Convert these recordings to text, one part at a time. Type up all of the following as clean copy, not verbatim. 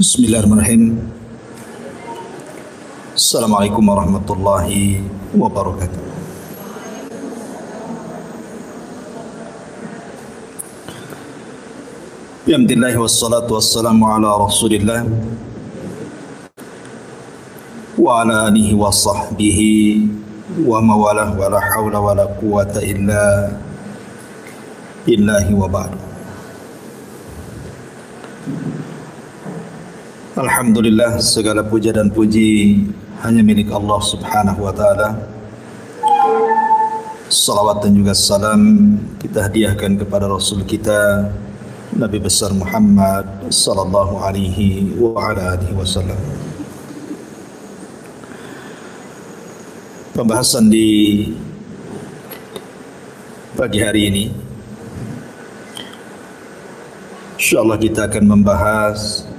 Bismillahirrahmanirrahim. Assalamualaikum warahmatullahi wabarakatuh. Bismillah wassalatu wassalamu ala rasulillah wa ala alihi wa sahbihi wa mawalah wa la hawla wa la quwata illa billahi wa ba'du. Alhamdulillah, segala puja dan puji hanya milik Allah subhanahu wa ta'ala. Salawat dan juga salam kita hadiahkan kepada Rasul kita Nabi besar Muhammad sallallahu alaihi wa ala alihi wasallam. Pembahasan di pagi hari ini, insyaallah kita akan membahas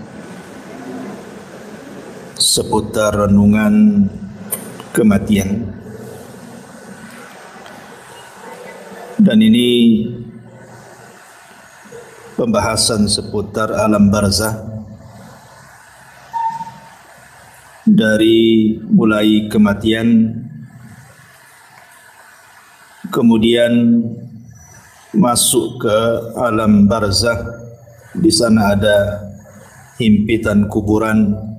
seputar renungan kematian. Dan ini pembahasan seputar alam barzah, dari mulai kematian, kemudian masuk ke alam barzah. Di sana ada himpitan kuburan,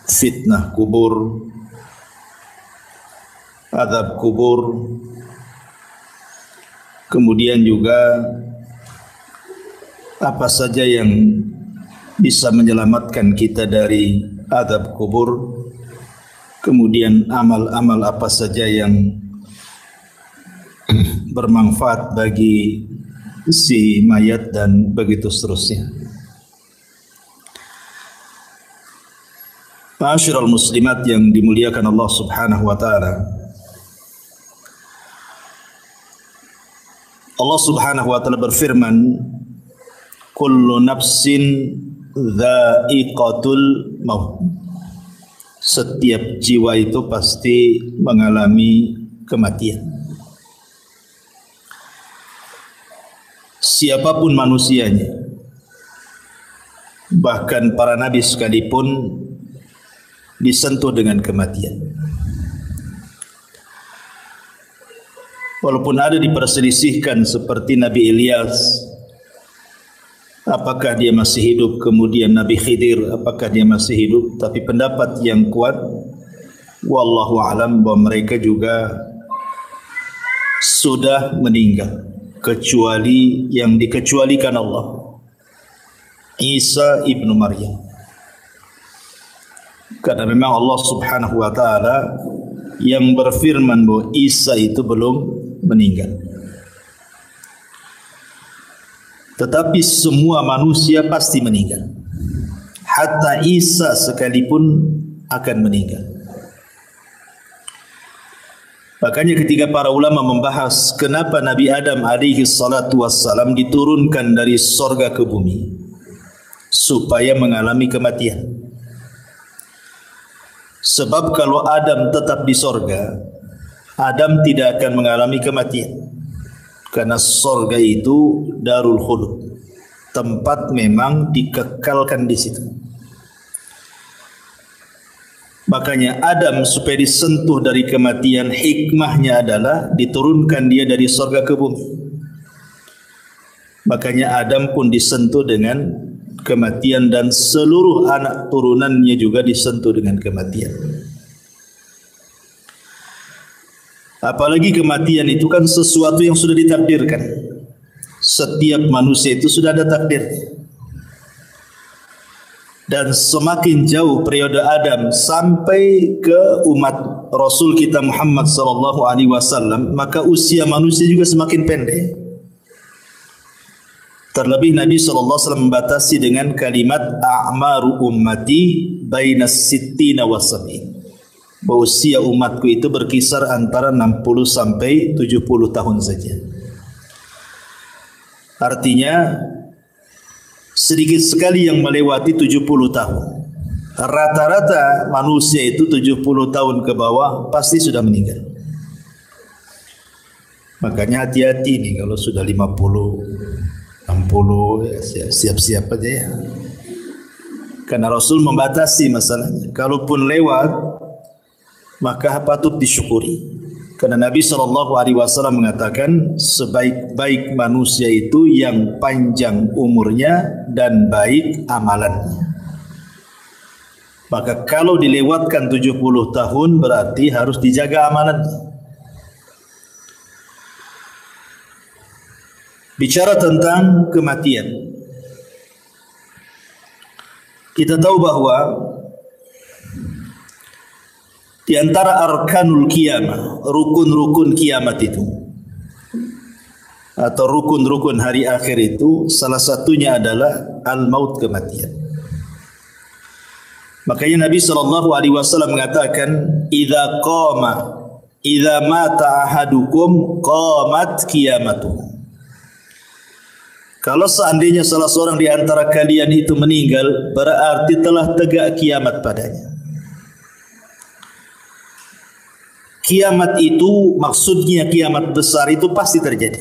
fitnah kubur, azab kubur, kemudian juga apa saja yang bisa menyelamatkan kita dari azab kubur, kemudian amal-amal apa saja yang bermanfaat bagi si mayat, dan begitu seterusnya. Ma'asyiral muslimat yang dimuliakan Allah subhanahu wa ta'ala, Allah subhanahu wa ta'ala berfirman, kullu nafsin dha'iqatul maut. Setiap jiwa itu pasti mengalami kematian. Siapapun manusianya, bahkan para nabi sekalipun disentuh dengan kematian. Walaupun ada diperselisihkan seperti Nabi Ilyas, apakah dia masih hidup, kemudian Nabi Khidir, apakah dia masih hidup, tapi pendapat yang kuat wallahu a'lam bahwa mereka juga sudah meninggal, kecuali yang dikecualikan Allah, Isa ibnu Maryam. Karena memang Allah subhanahu wa ta'ala yang berfirman bahwa Isa itu belum meninggal. Tetapi semua manusia pasti meninggal. Hatta Isa sekalipun akan meninggal. Makanya ketika para ulama membahas kenapa Nabi Adam alaihi salatu wassalam diturunkan dari sorga ke bumi, supaya mengalami kematian. Sebab kalau Adam tetap di sorga, Adam tidak akan mengalami kematian. Karena sorga itu darul khulud, tempat memang dikekalkan di situ. Makanya Adam supaya disentuh dari kematian, hikmahnya adalah diturunkan dia dari sorga ke bumi. Makanya Adam pun disentuh dengan kematian, dan seluruh anak turunannya juga disentuh dengan kematian. Apalagi kematian itu kan sesuatu yang sudah ditakdirkan. Setiap manusia itu sudah ada takdir. Dan semakin jauh periode Adam sampai ke umat Rasul kita Muhammad sallallahu alaihi wasallam, maka usia manusia juga semakin pendek. Terlebih Nabi SAW membatasi dengan kalimat a'maru ummati bainas sittina wa sab'in. Bahwa usia umatku itu berkisar antara 60 sampai 70 tahun saja. Artinya sedikit sekali yang melewati 70 tahun. Rata-rata manusia itu 70 tahun ke bawah pasti sudah meninggal. Makanya hati-hati nih kalau sudah 50, 60, ya siap-siap aja ya. Karena Rasul membatasi masalahnya. Kalaupun lewat, maka patut disyukuri. Karena Nabi SAW mengatakan sebaik-baik manusia itu yang panjang umurnya dan baik amalannya. Maka kalau dilewatkan 70 tahun berarti harus dijaga amalannya. Bicara tentang kematian, kita tahu bahwa di antara arkanul kiamah, rukun-rukun kiamat itu atau rukun-rukun hari akhir itu, salah satunya adalah al-maut, kematian. Makanya Nabi SAW mengatakan, idza mata ahadukum qamat qiyamatuh. Kalau seandainya salah seorang di antara kalian itu meninggal, berarti telah tegak kiamat padanya. Kiamat itu maksudnya kiamat besar itu pasti terjadi.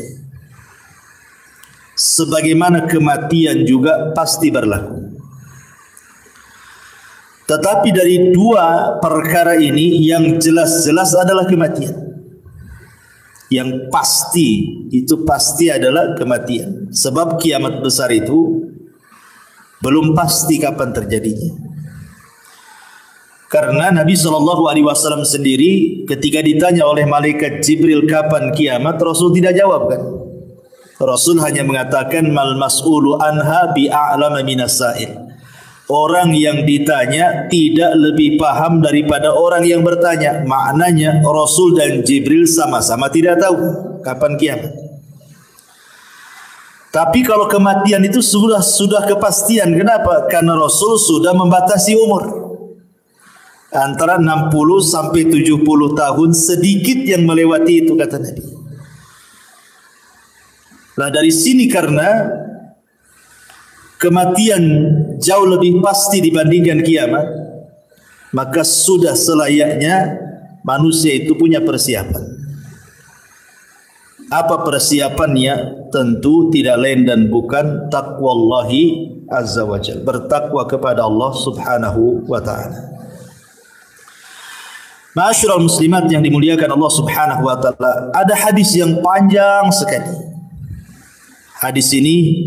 Sebagaimana kematian juga pasti berlaku. Tetapi dari dua perkara ini yang jelas-jelas adalah kematian. Yang pasti itu pasti adalah kematian. Sebab kiamat besar itu belum pasti kapan terjadinya. Karena Nabi SAW sendiri ketika ditanya oleh malaikat Jibril kapan kiamat, Rasul tidak jawab kan. Rasul hanya mengatakan mal mas'ulu anha bi'a'lama minas sa'il. Orang yang ditanya tidak lebih paham daripada orang yang bertanya. Maknanya Rasul dan Jibril sama-sama tidak tahu kapan kiamat. Tapi kalau kematian itu sudah kepastian. Kenapa? Karena Rasul sudah membatasi umur. Antara 60 sampai 70 tahun, sedikit yang melewati itu, kata Nabi. Nah, dari sini karena kematian jauh lebih pasti dibandingkan kiamat, maka sudah selayaknya manusia itu punya persiapan. Apa persiapannya? Tentu tidak lain dan bukan taqwallahi azza wa jalla, bertakwa kepada Allah subhanahu wa ta'ala. Ma'asyiral muslimat yang dimuliakan Allah subhanahu wa ta'ala, ada hadis yang panjang sekali. Hadis ini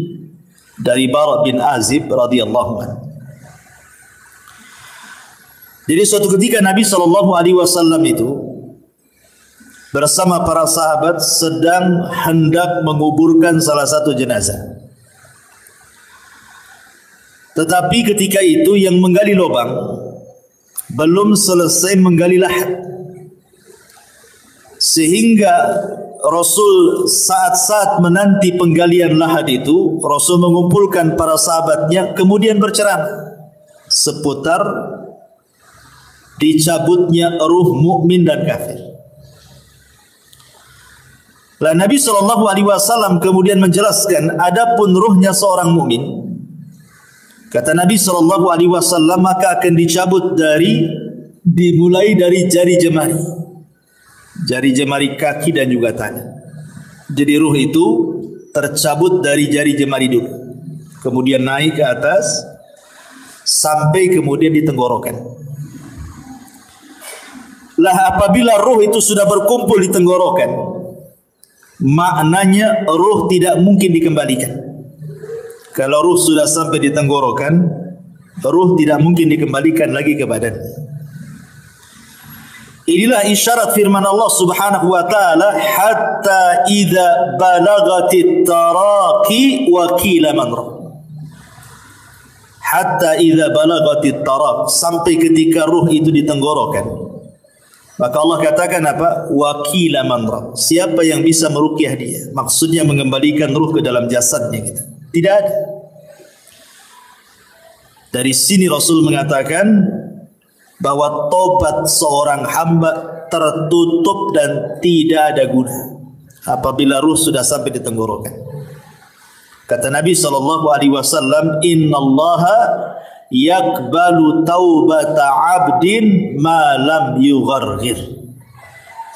dari Bara bin Azib radhiyallahu anhu. Jadi suatu ketika Nabi SAW itu bersama para sahabat sedang hendak menguburkan salah satu jenazah. Tetapi ketika itu yang menggali lubang belum selesai menggali lahat, sehingga Rasul saat-saat menanti penggalian lahat itu, Rasul mengumpulkan para sahabatnya kemudian berceramah seputar dicabutnya ruh mukmin dan kafir. Lah Nabi SAW kemudian menjelaskan, adapun ruhnya seorang mukmin, kata Nabi SAW, maka akan dicabut dimulai dari jari jemari kaki dan juga tangan. Jadi ruh itu tercabut dari jari jemari dulu, kemudian naik ke atas sampai kemudian di tenggorokan. Lah apabila ruh itu sudah berkumpul di tenggorokan, maknanya ruh tidak mungkin dikembalikan. Kalau ruh sudah sampai di tenggorokan, ruh tidak mungkin dikembalikan lagi ke badan. Inilah isyarat firman Allah subhanahu wa ta'ala, hatta idza balagatit taraqi wa qila man rabb. Hatta idza balagatit taraq, sampai ketika ruh itu di tenggorokan, maka Allah katakan apa? Wa qila man rabb. Siapa yang bisa meruqyah dia? Maksudnya mengembalikan ruh ke dalam jasadnya gitu. Tidak ada. Dari sini Rasul mengatakan bahwa tobat seorang hamba tertutup dan tidak ada guna apabila ruh sudah sampai di tenggorokan. Kata Nabi SAW, innallaha yakbalu taubata abdin ma lam yugharghir.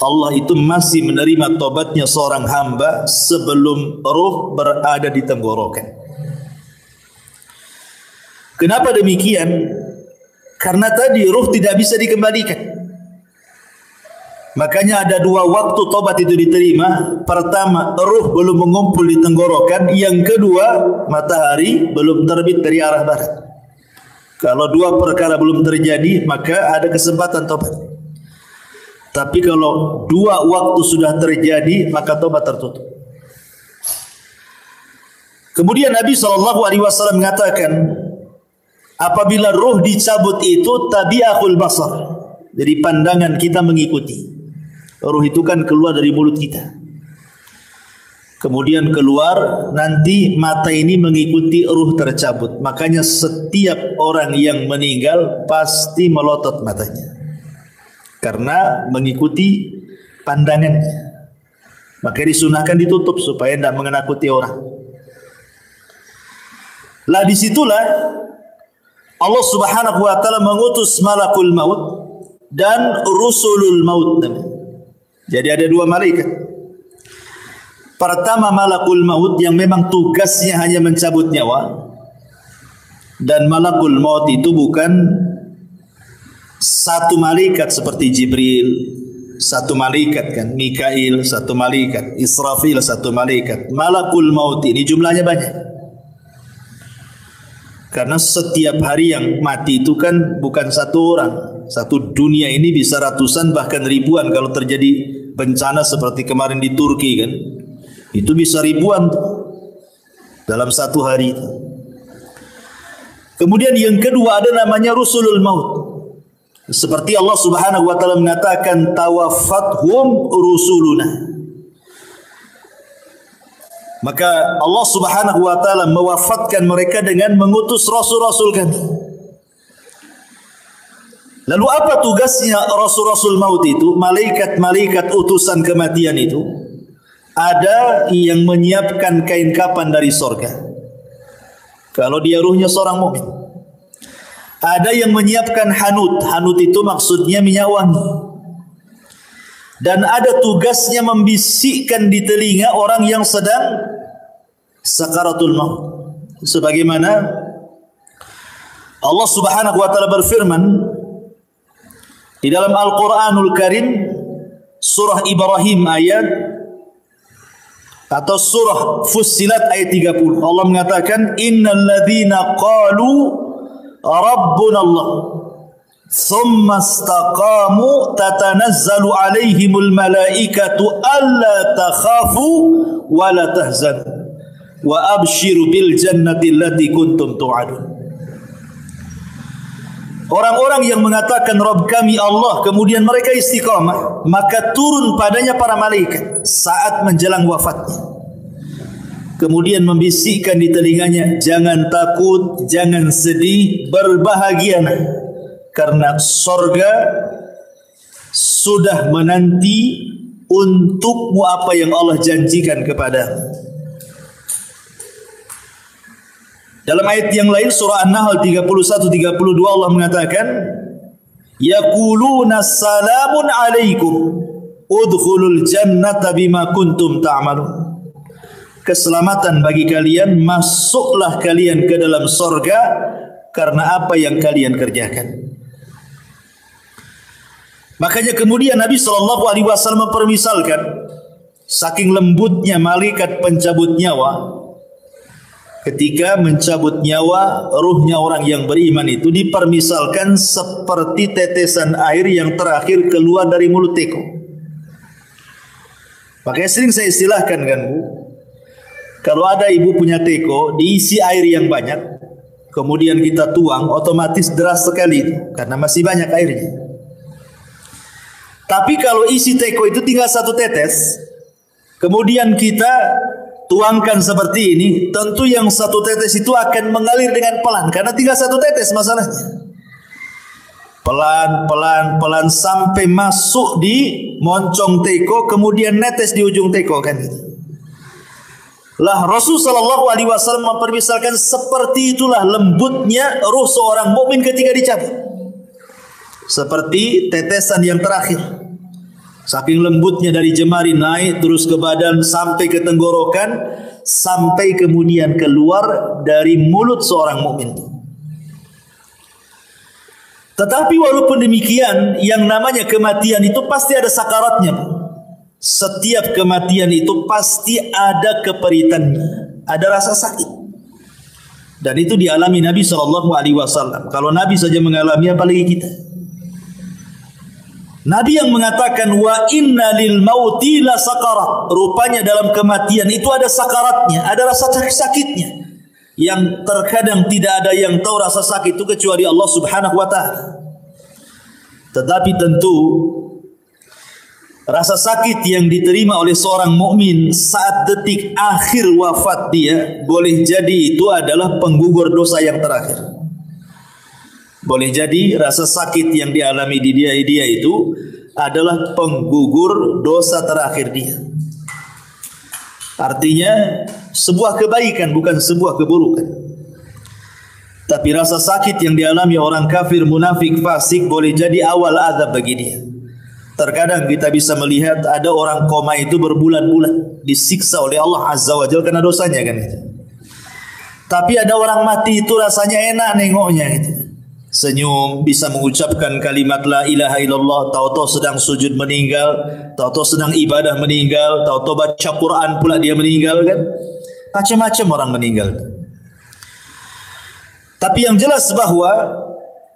Allah itu masih menerima tobatnya seorang hamba sebelum ruh berada di tenggorokan. Kenapa demikian? Karena tadi ruh tidak bisa dikembalikan. Makanya ada dua waktu tobat itu diterima. Pertama, ruh belum mengumpul di tenggorokan. Yang kedua, matahari belum terbit dari arah barat. Kalau dua perkara belum terjadi, maka ada kesempatan tobat. Tapi kalau dua waktu sudah terjadi, maka tobat tertutup. Kemudian Nabi SAW mengatakan, apabila ruh dicabut itu tabi'ahul basar. Jadi pandangan kita mengikuti. Ruh itu kan keluar dari mulut kita. Kemudian keluar, nanti mata ini mengikuti ruh tercabut. Makanya setiap orang yang meninggal pasti melotot matanya. Karena mengikuti pandangannya. Maka disunahkan ditutup supaya tidak mengenakuti orang. Lah disitulah Allah Subhanahu wa taala mengutus malakul maut dan rusulul maut. Jadi ada dua malaikat. Pertama malakul maut yang memang tugasnya hanya mencabut nyawa. Dan malakul maut itu bukan satu malaikat seperti Jibril, satu malaikat kan, Mikail satu malaikat, Israfil satu malaikat. Malakul maut ini jumlahnya banyak. Karena setiap hari yang mati itu kan bukan satu orang. Satu dunia ini bisa ratusan bahkan ribuan kalau terjadi bencana seperti kemarin di Turki kan. Itu bisa ribuan dalam satu hari. Kemudian yang kedua ada namanya rusulul maut. Seperti Allah Subhanahu wa taala mengatakan tawaffathum rusuluna. Maka Allah Subhanahu wa taala mewafatkan mereka dengan mengutus rasul-rasul kami. Lalu apa tugasnya rasul-rasul maut itu? Malaikat-malaikat utusan kematian itu. Ada yang menyiapkan kain kapan dari sorga. Kalau dia ruhnya seorang mukmin. Ada yang menyiapkan hanut. Hanut itu maksudnya minyak wangi. Dan ada tugasnya membisikkan di telinga orang yang sedang sakaratul maut. Sebagaimana Allah Subhanahu wa taala berfirman di dalam Al-Qur'anul Karim surah Ibrahim ayat atau surah Fussilat ayat 30. Allah mengatakan innal ladzina qalu rabbuna Allah thumma istaqamu tatanazzalu alaihimul malaikatu alla takhafu wa la tahzanu wa abshiru bil jannati allati kuntum tu'adun. Orang-orang yang mengatakan Rabb kami Allah kemudian mereka istiqamah, maka turun padanya para malaikat saat menjelang wafatnya. Kemudian membisikkan di telinganya, jangan takut, jangan sedih, berbahagialah. Karena sorga sudah menanti untukmu apa yang Allah janjikan kepadamu. Dalam ayat yang lain surah An-Nahl 31-32 Allah mengatakan yaquluna salamun alaikum udkhulul jannata bima kuntum ta'malun. Keselamatan bagi kalian, masuklah kalian ke dalam sorga karena apa yang kalian kerjakan. Makanya kemudian Nabi SAW mempermisalkan saking lembutnya malaikat pencabut nyawa. Ketika mencabut nyawa ruhnya orang yang beriman itu dipermisalkan seperti tetesan air yang terakhir keluar dari mulut teko. Makanya sering saya istilahkan kan Bu, kalau ada ibu punya teko diisi air yang banyak, kemudian kita tuang, otomatis deras sekali itu, karena masih banyak airnya. Tapi kalau isi teko itu tinggal satu tetes, kemudian kita tuangkan seperti ini, tentu yang satu tetes itu akan mengalir dengan pelan, karena tinggal satu tetes masalahnya. Pelan sampai masuk di moncong teko, kemudian netes di ujung teko kan. Lah Rasul sallallahu alaihi wasallam mempermisalkan seperti itulah lembutnya ruh seorang mukmin ketika dicabut. Seperti tetesan yang terakhir. Saking lembutnya dari jemari naik terus ke badan sampai ke tenggorokan, sampai kemudian keluar dari mulut seorang mukmin. Tetapi walaupun demikian, yang namanya kematian itu pasti ada sakaratnya. Setiap kematian itu pasti ada keperitannya, ada rasa sakit. Dan itu dialami Nabi SAW. Kalau Nabi saja mengalami, apalagi kita. Nabi yang mengatakan wa inna lil mauti la sakarat. Rupanya dalam kematian itu ada sakaratnya, ada rasa sakitnya. Yang terkadang tidak ada yang tahu rasa sakit itu kecuali Allah Subhanahu wa taala. Tetapi tentu rasa sakit yang diterima oleh seorang mukmin saat detik akhir wafat dia boleh jadi itu adalah penggugur dosa yang terakhir. Boleh jadi rasa sakit yang dialami di dia itu adalah penggugur dosa terakhir dia. Artinya sebuah kebaikan, bukan sebuah keburukan. Tapi rasa sakit yang dialami orang kafir, munafik, fasik boleh jadi awal azab bagi dia. Terkadang kita bisa melihat ada orang koma itu berbulan-bulan disiksa oleh Allah Azza wa Jalla karena dosanya kan itu. Tapi ada orang mati itu rasanya enak nengoknya gitu. Senyum, bisa mengucapkan kalimat la ilaha illallah, tahu-tahu sedang sujud meninggal, tahu-tahu sedang ibadah meninggal, tahu-tahu baca Quran pula dia meninggal kan. Macam-macam orang meninggal. Tapi yang jelas bahwa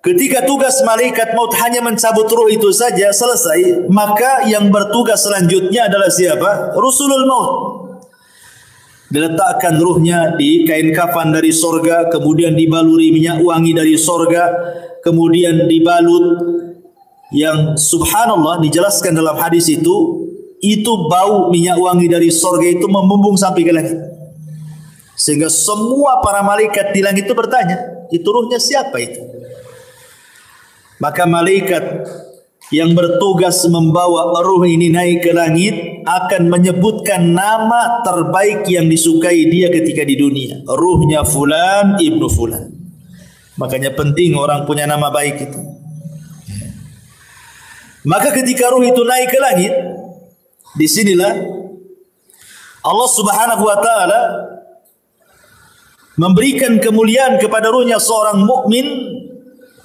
ketika tugas malaikat maut hanya mencabut ruh itu saja selesai, maka yang bertugas selanjutnya adalah siapa? Rusulul maut. Diletakkan ruhnya di kain kafan dari sorga, kemudian dibaluri minyak wangi dari sorga, kemudian dibalut, yang subhanallah dijelaskan dalam hadis itu bau minyak wangi dari sorga itu membumbung sampai ke langit, sehingga semua para malaikat di langit itu bertanya, itu ruhnya siapa itu? Maka malaikat yang bertugas membawa ruh ini naik ke langit akan menyebutkan nama terbaik yang disukai dia ketika di dunia. Ruhnya fulan ibnu fulan. Makanya penting orang punya nama baik itu. Maka ketika ruh itu naik ke langit, disinilah Allah Subhanahu wa taala memberikan kemuliaan kepada ruhnya seorang mukmin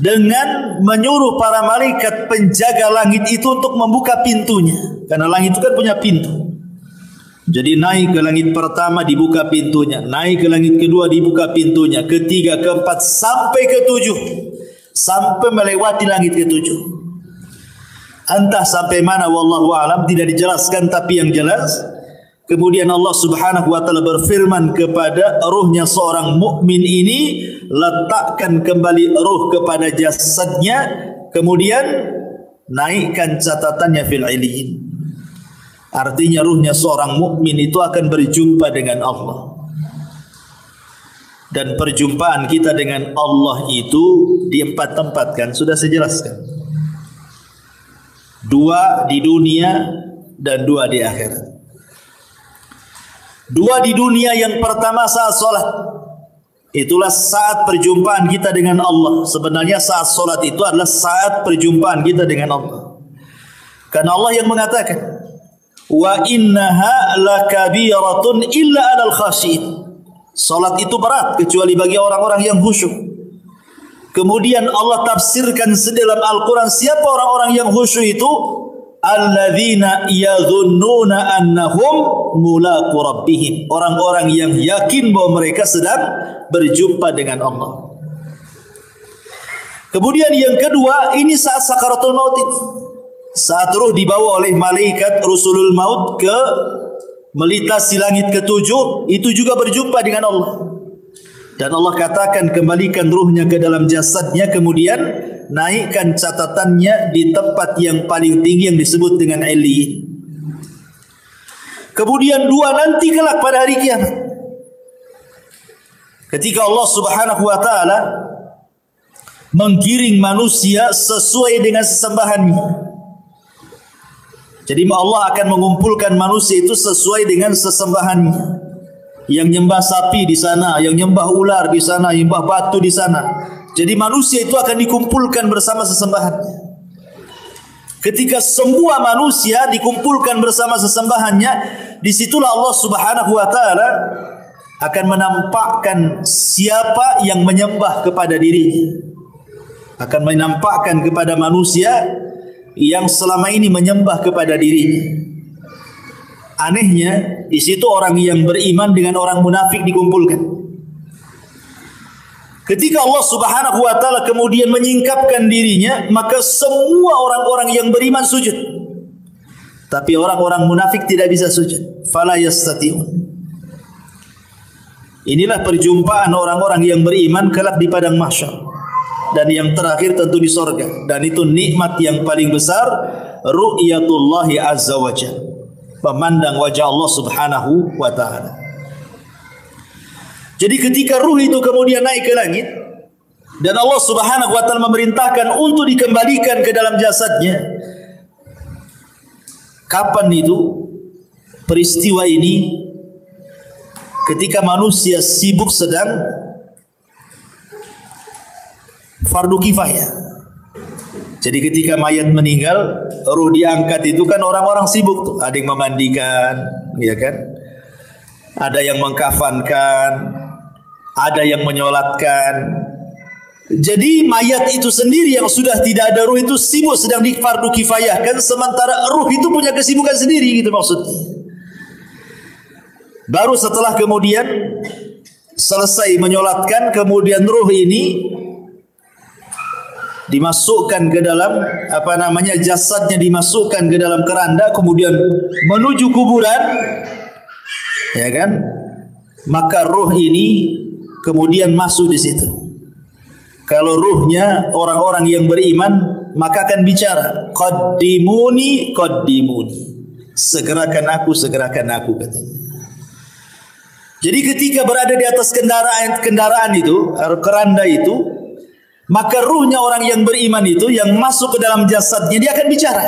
dengan menyuruh para malaikat penjaga langit itu untuk membuka pintunya. Karena langit itu kan punya pintu. Jadi naik ke langit pertama dibuka pintunya, naik ke langit kedua dibuka pintunya, ketiga, keempat, sampai ketujuh, sampai melewati langit ketujuh. Entah sampai mana wallahu alam, tidak dijelaskan, tapi yang jelas kemudian Allah Subhanahu wa taala berfirman kepada ruhnya seorang mukmin ini, letakkan kembali ruh kepada jasadnya, kemudian naikkan catatannya fil illiyin. Artinya ruhnya seorang mukmin itu akan berjumpa dengan Allah. Dan perjumpaan kita dengan Allah itu di 4 tempat kan sudah saya jelaskan. 2 di dunia dan 2 di akhirat. 2 di dunia, yang pertama saat solat. Itulah saat perjumpaan kita dengan Allah. Sebenarnya saat solat itu adalah saat perjumpaan kita dengan Allah. Karena Allah yang mengatakan, wa innaha lakabiratun illa 'alal khashiin. Solat itu berat kecuali bagi orang-orang yang khusyuk. Kemudian Allah tafsirkan dalam Al-Quran siapa orang-orang yang khusyuk itu? Alladzina yadhunnuna annahum mulaqu rabbihim. Orang-orang yang yakin bahwa mereka sedang berjumpa dengan Allah. Kemudian yang kedua, ini saat sakaratul maut itu. Saat ruh dibawa oleh malaikat rusulul maut ke melintasi langit ketujuh, itu juga berjumpa dengan Allah. Dan Allah katakan kembalikan ruhnya ke dalam jasadnya, kemudian naikkan catatannya di tempat yang paling tinggi yang disebut dengan Illiyin. Kemudian 2 nanti kelak pada hari kiamat, ketika Allah Subhanahu wa taala menggiring manusia sesuai dengan sesembahannya. Jadi Allah akan mengumpulkan manusia itu sesuai dengan sesembahannya. Yang nyembah sapi di sana, yang nyembah ular di sana, yang nyembah batu di sana. Jadi manusia itu akan dikumpulkan bersama sesembahannya. Ketika semua manusia dikumpulkan bersama sesembahannya, disitulah Allah Subhanahu wa taala akan menampakkan siapa yang menyembah kepada dirinya. akan menampakkan kepada manusia yang selama ini menyembah kepada dirinya. Anehnya, di situ orang yang beriman dengan orang munafik dikumpulkan. Ketika Allah Subhanahu wa taala kemudian menyingkapkan dirinya, maka semua orang-orang yang beriman sujud. Tapi orang-orang munafik tidak bisa sujud. Fala yastati'un. Inilah perjumpaan orang-orang yang beriman kelak di padang mahsyar. Dan yang terakhir tentu di sorga. Dan itu nikmat yang paling besar, ru'yatullahi azza wa jalla. Memandang wajah Allah Subhanahu wa taala. Jadi ketika ruh itu kemudian naik ke langit dan Allah Subhanahu wa taala memerintahkan untuk dikembalikan ke dalam jasadnya. Kapan itu peristiwa ini? Ketika manusia sibuk sedang fardu kifayah. Jadi ketika mayat meninggal, ruh diangkat itu kan orang-orang sibuk tuh. Ada yang memandikan, ya kan? Ada yang mengkafankan, ada yang menyolatkan. Jadi mayat itu sendiri yang sudah tidak ada ruh itu sibuk sedang di fardu kifayahkan, sementara ruh itu punya kesibukan sendiri gitu maksudnya. Baru setelah kemudian selesai menyolatkan, kemudian ruh ini dimasukkan ke dalam jasadnya dimasukkan ke dalam keranda, kemudian menuju kuburan, ya kan? Maka ruh ini kemudian masuk di situ. Kalau ruhnya orang-orang yang beriman, maka akan bicara, qaddimuni qaddimuni, segerakan aku katanya. Jadi ketika berada di atas kendaraan itu, keranda itu, maka ruhnya orang yang beriman itu yang masuk ke dalam jasadnya, dia akan bicara.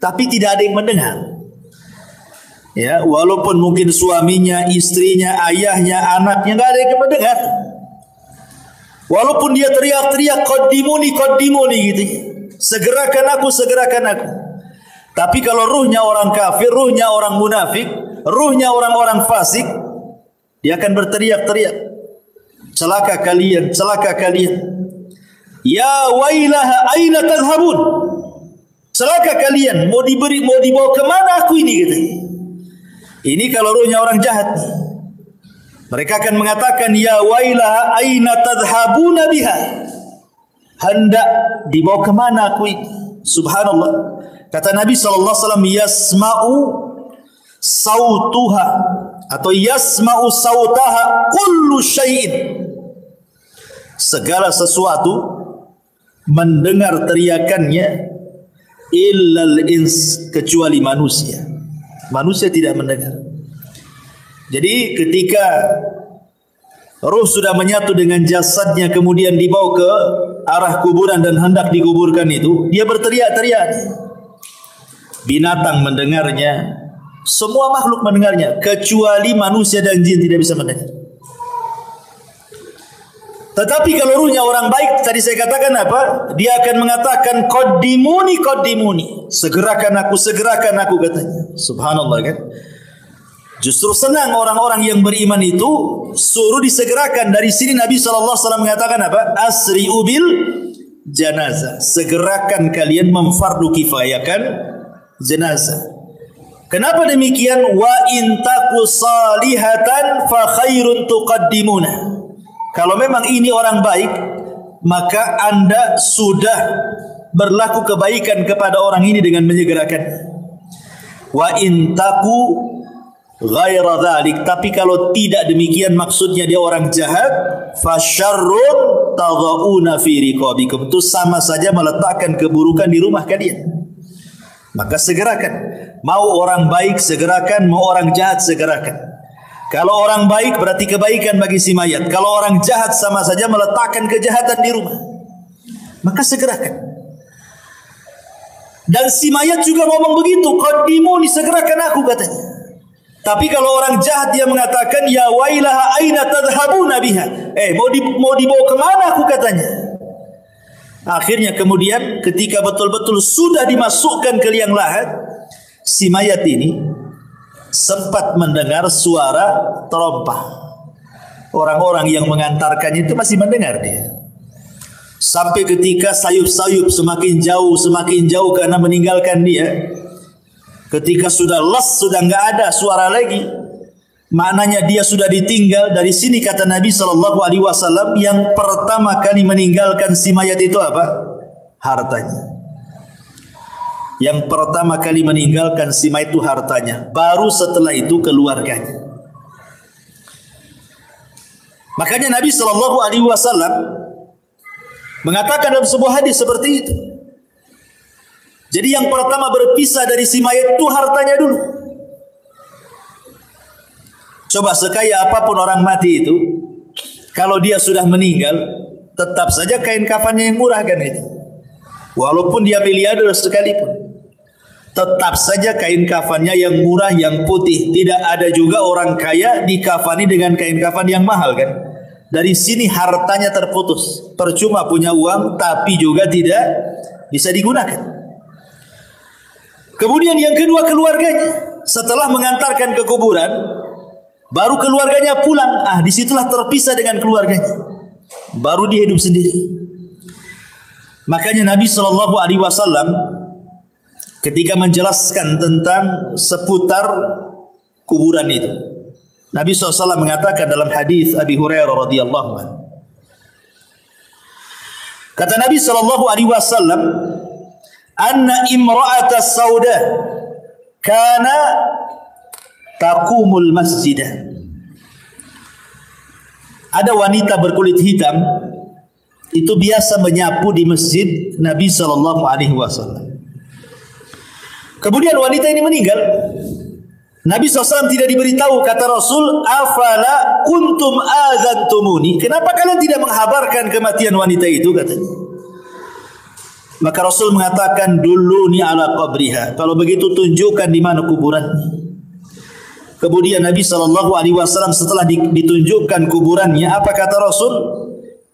Tapi tidak ada yang mendengar. Ya, walaupun mungkin suaminya, istrinya, ayahnya, anaknya, nggak ada yang mendengar. Walaupun dia teriak-teriak qaddimuni qaddimuni gitu. Segerakan aku. Tapi kalau ruhnya orang kafir, ruhnya orang munafik, ruhnya orang-orang fasik, dia akan berteriak-teriak. Celaka kalian, celaka kalian. Ya wailaha aina tadhhabun. Celaka kalian, mau dibawa kemana aku ini gitu. Ini kalau ruhnya orang jahat. Mereka akan mengatakan ya wailaha aina tadhhabuna biha. Hendak dibawa kemana aku ini? Subhanallah. Kata Nabi SAW, yasma'u sautuha atau yasma'u sautaha kullu syai'in. Segala sesuatu mendengar teriakannya illal ins, kecuali manusia. Manusia tidak mendengar. Jadi ketika ruh sudah menyatu dengan jasadnya kemudian dibawa ke arah kuburan dan hendak dikuburkan itu, dia berteriak-teriak. Binatang mendengarnya, semua makhluk mendengarnya, kecuali manusia dan jin tidak bisa mendengar. Tetapi kalau ruhnya orang baik, tadi saya katakan apa? Dia akan mengatakan qaddimuni qaddimuni, segerakan aku katanya. Subhanallah kan? Justru senang orang-orang yang beriman itu suruh disegerakan. Dari sini Nabi SAW mengatakan apa? Asri'u bil janazah, segerakan kalian memfardu kifayahkan jenazah. Kenapa demikian? Wa in taku salihatan fa khairun tuqaddimuna. Kalau memang ini orang baik, maka Anda sudah berlaku kebaikan kepada orang ini dengan menyegerakan. Wa in taku ghaira dzalik, tapi kalau tidak demikian, maksudnya dia orang jahat, fa syarrun tadhauna fi riqabikum, itu sama saja meletakkan keburukan di rumah kalian. Maka segerakan. Mau orang baik segerakan, mau orang jahat segerakan. Kalau orang baik berarti kebaikan bagi si mayat. Kalau orang jahat sama saja meletakkan kejahatan di rumah. Maka segerakan. Dan si mayat juga ngomong begitu, qaddimuni, segerakan aku katanya. Tapi kalau orang jahat dia mengatakan ya wailaha aina tadhhabuna biha. Mau dibawa kemana aku katanya. Akhirnya kemudian ketika betul-betul sudah dimasukkan ke liang lahat, si mayat ini sempat mendengar suara terompah. Orang-orang yang mengantarkannya itu masih mendengar dia. Sampai ketika sayup-sayup semakin jauh karena meninggalkan dia. Ketika sudah les, sudah enggak ada suara lagi, maknanya dia sudah ditinggal. Dari sini kata Nabi SAW, yang pertama kali meninggalkan si mayat itu apa? Hartanya. Yang pertama kali meninggalkan si mayat itu hartanya. Baru setelah itu keluarganya. Makanya Nabi SAW mengatakan dalam sebuah hadis seperti itu. Jadi yang pertama berpisah dari si mayat itu hartanya dulu. Coba sekaya apapun orang mati itu, kalau dia sudah meninggal, tetap saja kain kafannya yang murah kan itu. Walaupun dia miliarder sekalipun, tetap saja kain kafannya yang murah, yang putih. Tidak ada juga orang kaya dikafani dengan kain kafan yang mahal kan. Dari sini hartanya terputus. Percuma punya uang tapi juga tidak bisa digunakan. Kemudian yang kedua keluarganya. Setelah mengantarkan ke kuburan, baru keluarganya pulang. Disitulah terpisah dengan keluarganya. Baru dia hidup sendiri. Makanya Nabi SAW ketika menjelaskan tentang seputar kuburan itu, Nabi SAW mengatakan dalam hadis Abi Hurairah radhiyallahu anhu. Kata Nabi SAW, "Anna imra'ata sauda kana taqumul masjidah." Ada wanita berkulit hitam itu biasa menyapu di masjid Nabi SAW. Kemudian wanita ini meninggal. Nabi SAW tidak diberitahu, kata Rasul, "Afala kuntum azantumuni?" Kenapa kalian tidak menghabarkan kematian wanita itu, katanya. Maka Rasul mengatakan, "Dulluni ala qabriha." Kalau begitu tunjukkan di mana kuburannya. Kemudian Nabi SAW setelah ditunjukkan kuburannya, apa kata Rasul?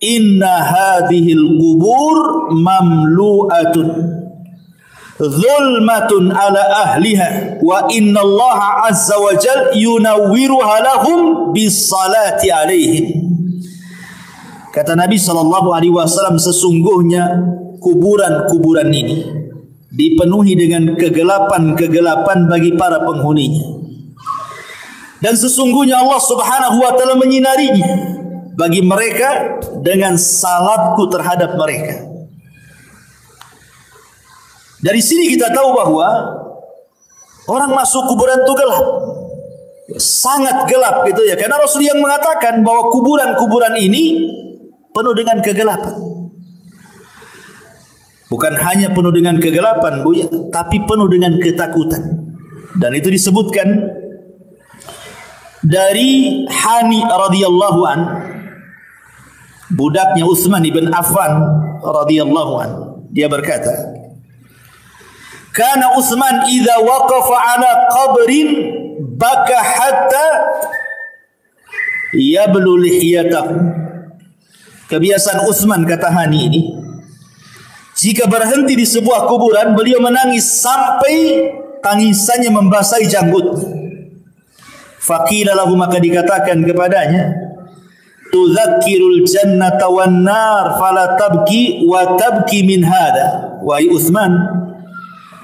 "Inna hadhil qubur mamlu'atun zulmatun ala ahliha wa inna Allah azza wa jal yunawwiruha lahum bisalati alaihim." Kata Nabi SAW, sesungguhnya kuburan-kuburan ini dipenuhi dengan kegelapan-kegelapan bagi para penghuninya. Dan sesungguhnya Allah Subhanahu wa taala menyinarinya bagi mereka dengan salatku terhadap mereka. Dari sini kita tahu bahwa orang masuk kuburan itu gelap. Sangat gelap gitu ya. Karena Rasul yang mengatakan bahwa kuburan-kuburan ini penuh dengan kegelapan. Bukan hanya penuh dengan kegelapan, Bu ya, tapi penuh dengan ketakutan. Dan itu disebutkan dari Hani radhiyallahu an, budaknya Utsman ibn Affan radhiyallahu an. Dia berkata, "Kana Utsman idza waqafa ala qabrin baka hatta yablu lihiyatahu." Kebiasaan Utsman, kata Hani ini, jika berhenti di sebuah kuburan, beliau menangis sampai tangisannya membasahi janggutnya. Faqila lahu, maka dikatakan kepadanya, "Tudzakirul jannata wan nar fala tabki wa tabki min hada." Wahai Utsman,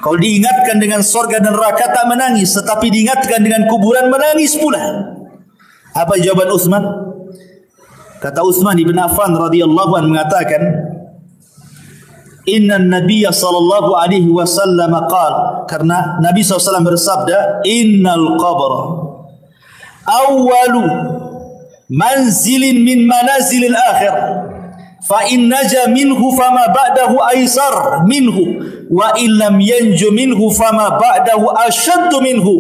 kau diingatkan dengan surga dan neraka tak menangis, tetapi diingatkan dengan kuburan menangis pula. Apa jawaban Utsman? Kata Utsman ibn Affan radhiyallahu anhu mengatakan, "Inna Nabiyya sallallahu alaihi wasallam qala," karena Nabi SAW bersabda, "Innal qabra awwalu manzilin min manazilil akhir, fa in naja minhu fama ba'dahu aisar minhu, wa illam yanju minhu fama ba'dahu ashaddu minhu."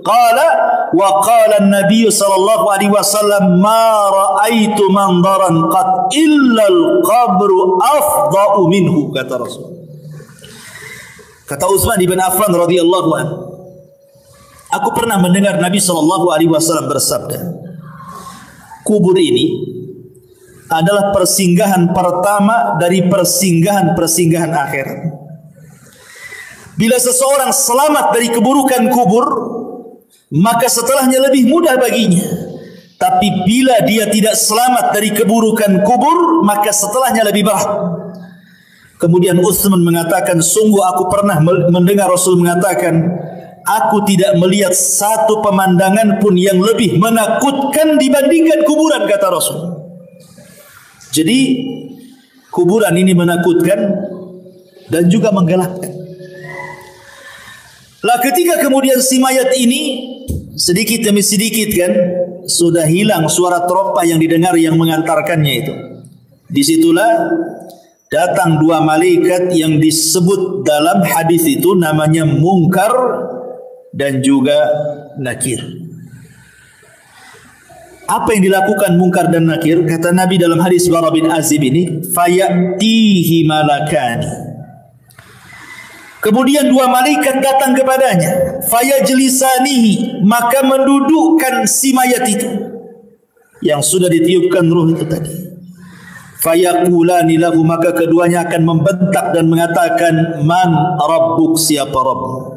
Qala wa qala an-nabiy sallallahu alaihi wasallam, "Ma ra'aitu mandaran qad illa al-qabru afda'u minhu." Kata Rasul. Kata Utsman ibn Affan radhiyallahu anhu, aku pernah mendengar Nabi sallallahu alaihi wasallam bersabda, kubur ini adalah persinggahan pertama dari persinggahan-persinggahan akhirat. Bila seseorang selamat dari keburukan kubur, maka setelahnya lebih mudah baginya. Tapi bila dia tidak selamat dari keburukan kubur, maka setelahnya lebih berat. Kemudian Utsman mengatakan, sungguh aku pernah mendengar Rasul mengatakan, aku tidak melihat satu pemandangan pun yang lebih menakutkan dibandingkan kuburan, kata Rasul. Jadi kuburan ini menakutkan dan juga menggelapkan. Lah ketika kemudian si mayat ini sedikit demi sedikit kan sudah hilang suara terompah yang didengar yang mengantarkannya itu. Disitulah datang dua malaikat yang disebut dalam hadis itu namanya Munkar dan juga Nakir. Apa yang dilakukan Munkar dan Nakir? Kata Nabi dalam hadis Bara bin Azib ini, fayatihi malakani. Kemudian dua malaikat datang kepadanya, fayajlisanihi, maka mendudukkan si mayat itu yang sudah ditiupkan ruh itu tadi. Fayaqulani lahu, maka keduanya akan membentak dan mengatakan, man rabbuk, siapa Rabb?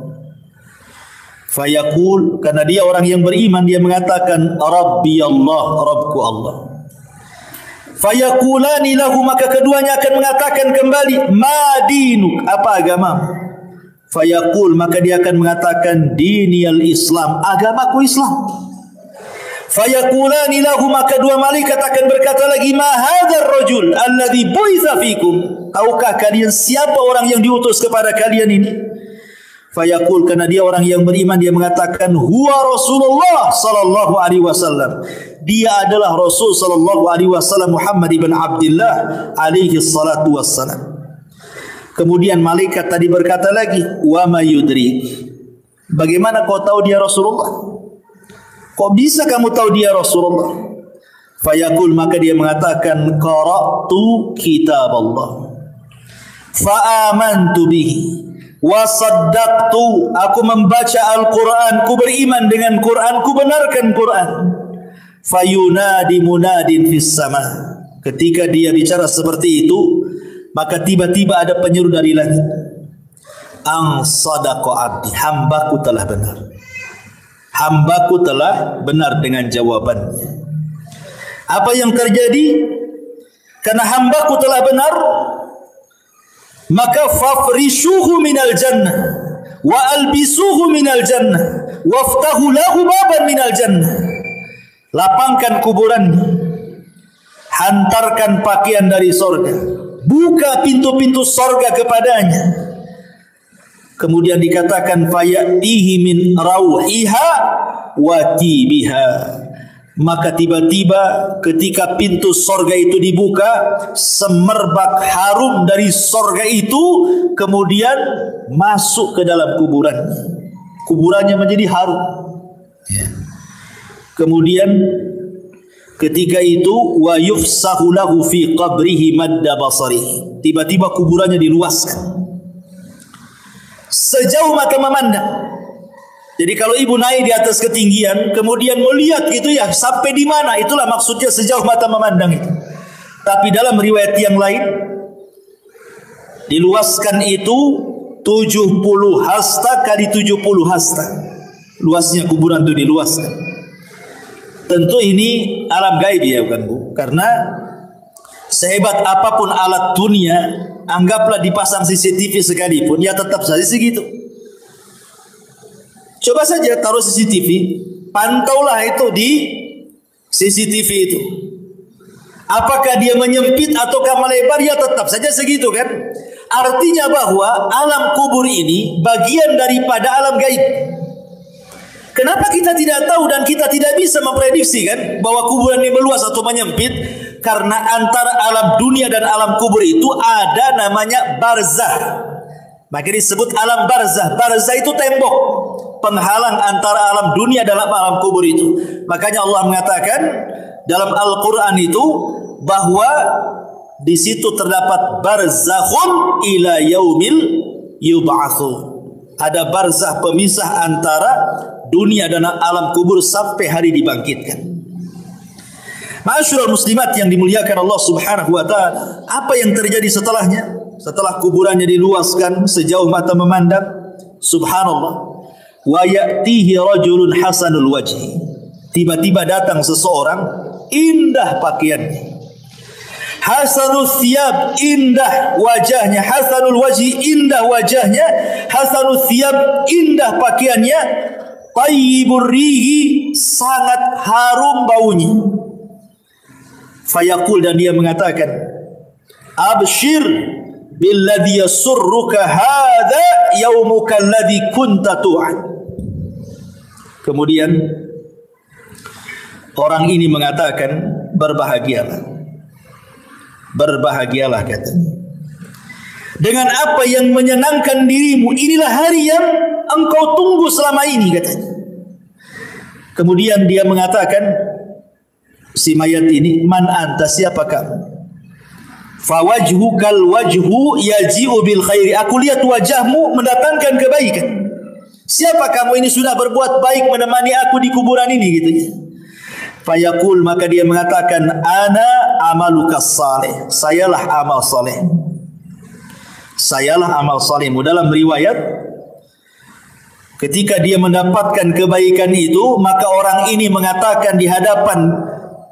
Fayaqul, karena dia orang yang beriman, dia mengatakan, Rabbi Allah, Rabbku Allah. Fayaqulani lahu, maka keduanya akan mengatakan kembali, ma dinuk, apa agamamu? Fayaqul, maka dia akan mengatakan, diniyal Islam, agamaku Islam. Fayaqulani lahu, maka dua malaikat akan berkata lagi, ma hadzal rajul alladhi bu'itsa fikum, tahukah kalian siapa orang yang diutus kepada kalian ini? Fayaqul, karena dia orang yang beriman, dia mengatakan, huwa Rasulullah sallallahu alaihi wasallam, dia adalah Rasul sallallahu alaihi wasallam, Muhammad ibn Abdullah alaihi salatu wassalam. Kemudian malaikat tadi berkata lagi, wa ma yudrik, bagaimana kau tahu dia Rasulullah? Kok bisa kamu tahu dia Rasulullah? Fayaqul, maka dia mengatakan, qara'tu kitab Allah fa amantu bihi wa saddaqtu, aku membaca Al-Quran, ku beriman dengan Quran, ku benarkan Quran. Fayunadi munadin fis sama, ketika dia bicara seperti itu, maka tiba-tiba ada penyeru dari langit, ang sadaqa abdi, hambaku telah benar, hambaku telah benar dengan jawabannya. Apa yang terjadi? Karena hambaku telah benar, maka fafrishuhu minal jannah wa albisuhu minal jannah waftahu lahu baban minal jannah. Lapangkan kuburannya, hantarkan pakaian dari sorga, buka pintu-pintu sorga kepadanya. Kemudian dikatakan, fayatihi min rauhiha wa tibiha, maka tiba-tiba ketika pintu sorga itu dibuka, semerbak harum dari sorga itu kemudian masuk ke dalam kuburannya. Kuburannya menjadi harum. Kemudian ketika itu, wa yufsahu lahu fi qabrihi madda basarihi, tiba-tiba kuburannya diluaskan sejauh mata memandang. Jadi kalau ibu naik di atas ketinggian, kemudian melihat gitu ya, sampai di mana, itulah maksudnya sejauh mata memandang itu. Tapi dalam riwayat yang lain, diluaskan itu 70 hasta kali 70 hasta. Luasnya kuburan itu diluaskan. Tentu ini alam gaib ya, bukan Bu? Karena sehebat apapun alat dunia, anggaplah dipasang CCTV sekalipun, ya tetap saja segitu. Coba saja taruh CCTV, pantaulah itu di CCTV itu. Apakah dia menyempit ataukah melebar, ya tetap saja segitu kan. Artinya bahwa alam kubur ini bagian daripada alam gaib. Kenapa kita tidak tahu dan kita tidak bisa memprediksi kan bahwa kuburan ini meluas atau menyempit? Karena antara alam dunia dan alam kubur itu ada namanya barzah. Maka disebut alam barzah. Barzah itu tembok penghalang antara alam dunia dan alam kubur itu. Makanya Allah mengatakan dalam Al-Quran itu bahwa di situ terdapat barzakhun ila yaumil yub'atsu. Ada barzah pemisah antara dunia dan alam kubur sampai hari dibangkitkan. Ma'asyiral muslimat yang dimuliakan Allah Subhanahu wa taala, apa yang terjadi setelahnya? Setelah kuburannya diluaskan sejauh mata memandang, subhanallah, wa ya'tihi rajulun hasanul wajhi. tiba-tiba datang seseorang, indah pakaiannya, hasanul thiyab, indah wajahnya, hasanul wajhi, indah wajahnya, hasanul thiyab, indah pakaiannya, tayyibur rihi, sangat harum baunya. Fayaqul, dan dia mengatakan, abshir billadhi yasurruka hadha yaumuka alladhi kunta tu'ad. Kemudian orang ini mengatakan, berbahagialah. Berbahagialah katanya, dengan apa yang menyenangkan dirimu. Inilah hari yang engkau tunggu selama ini katanya. Kemudian dia mengatakan, si mayat ini, man anta, siapa kamu? Fawajhukal wajhu yaji'u bil khairi, aku lihat wajahmu mendatangkan kebaikan. Siapa kamu ini, sudah berbuat baik menemani aku di kuburan ini gitu ya. Fayaqul, maka dia mengatakan, ana amalukas saleh, sayalah amal saleh. Sayalah amal salehmu. Dalam riwayat, ketika dia mendapatkan kebaikan itu, maka orang ini mengatakan di hadapan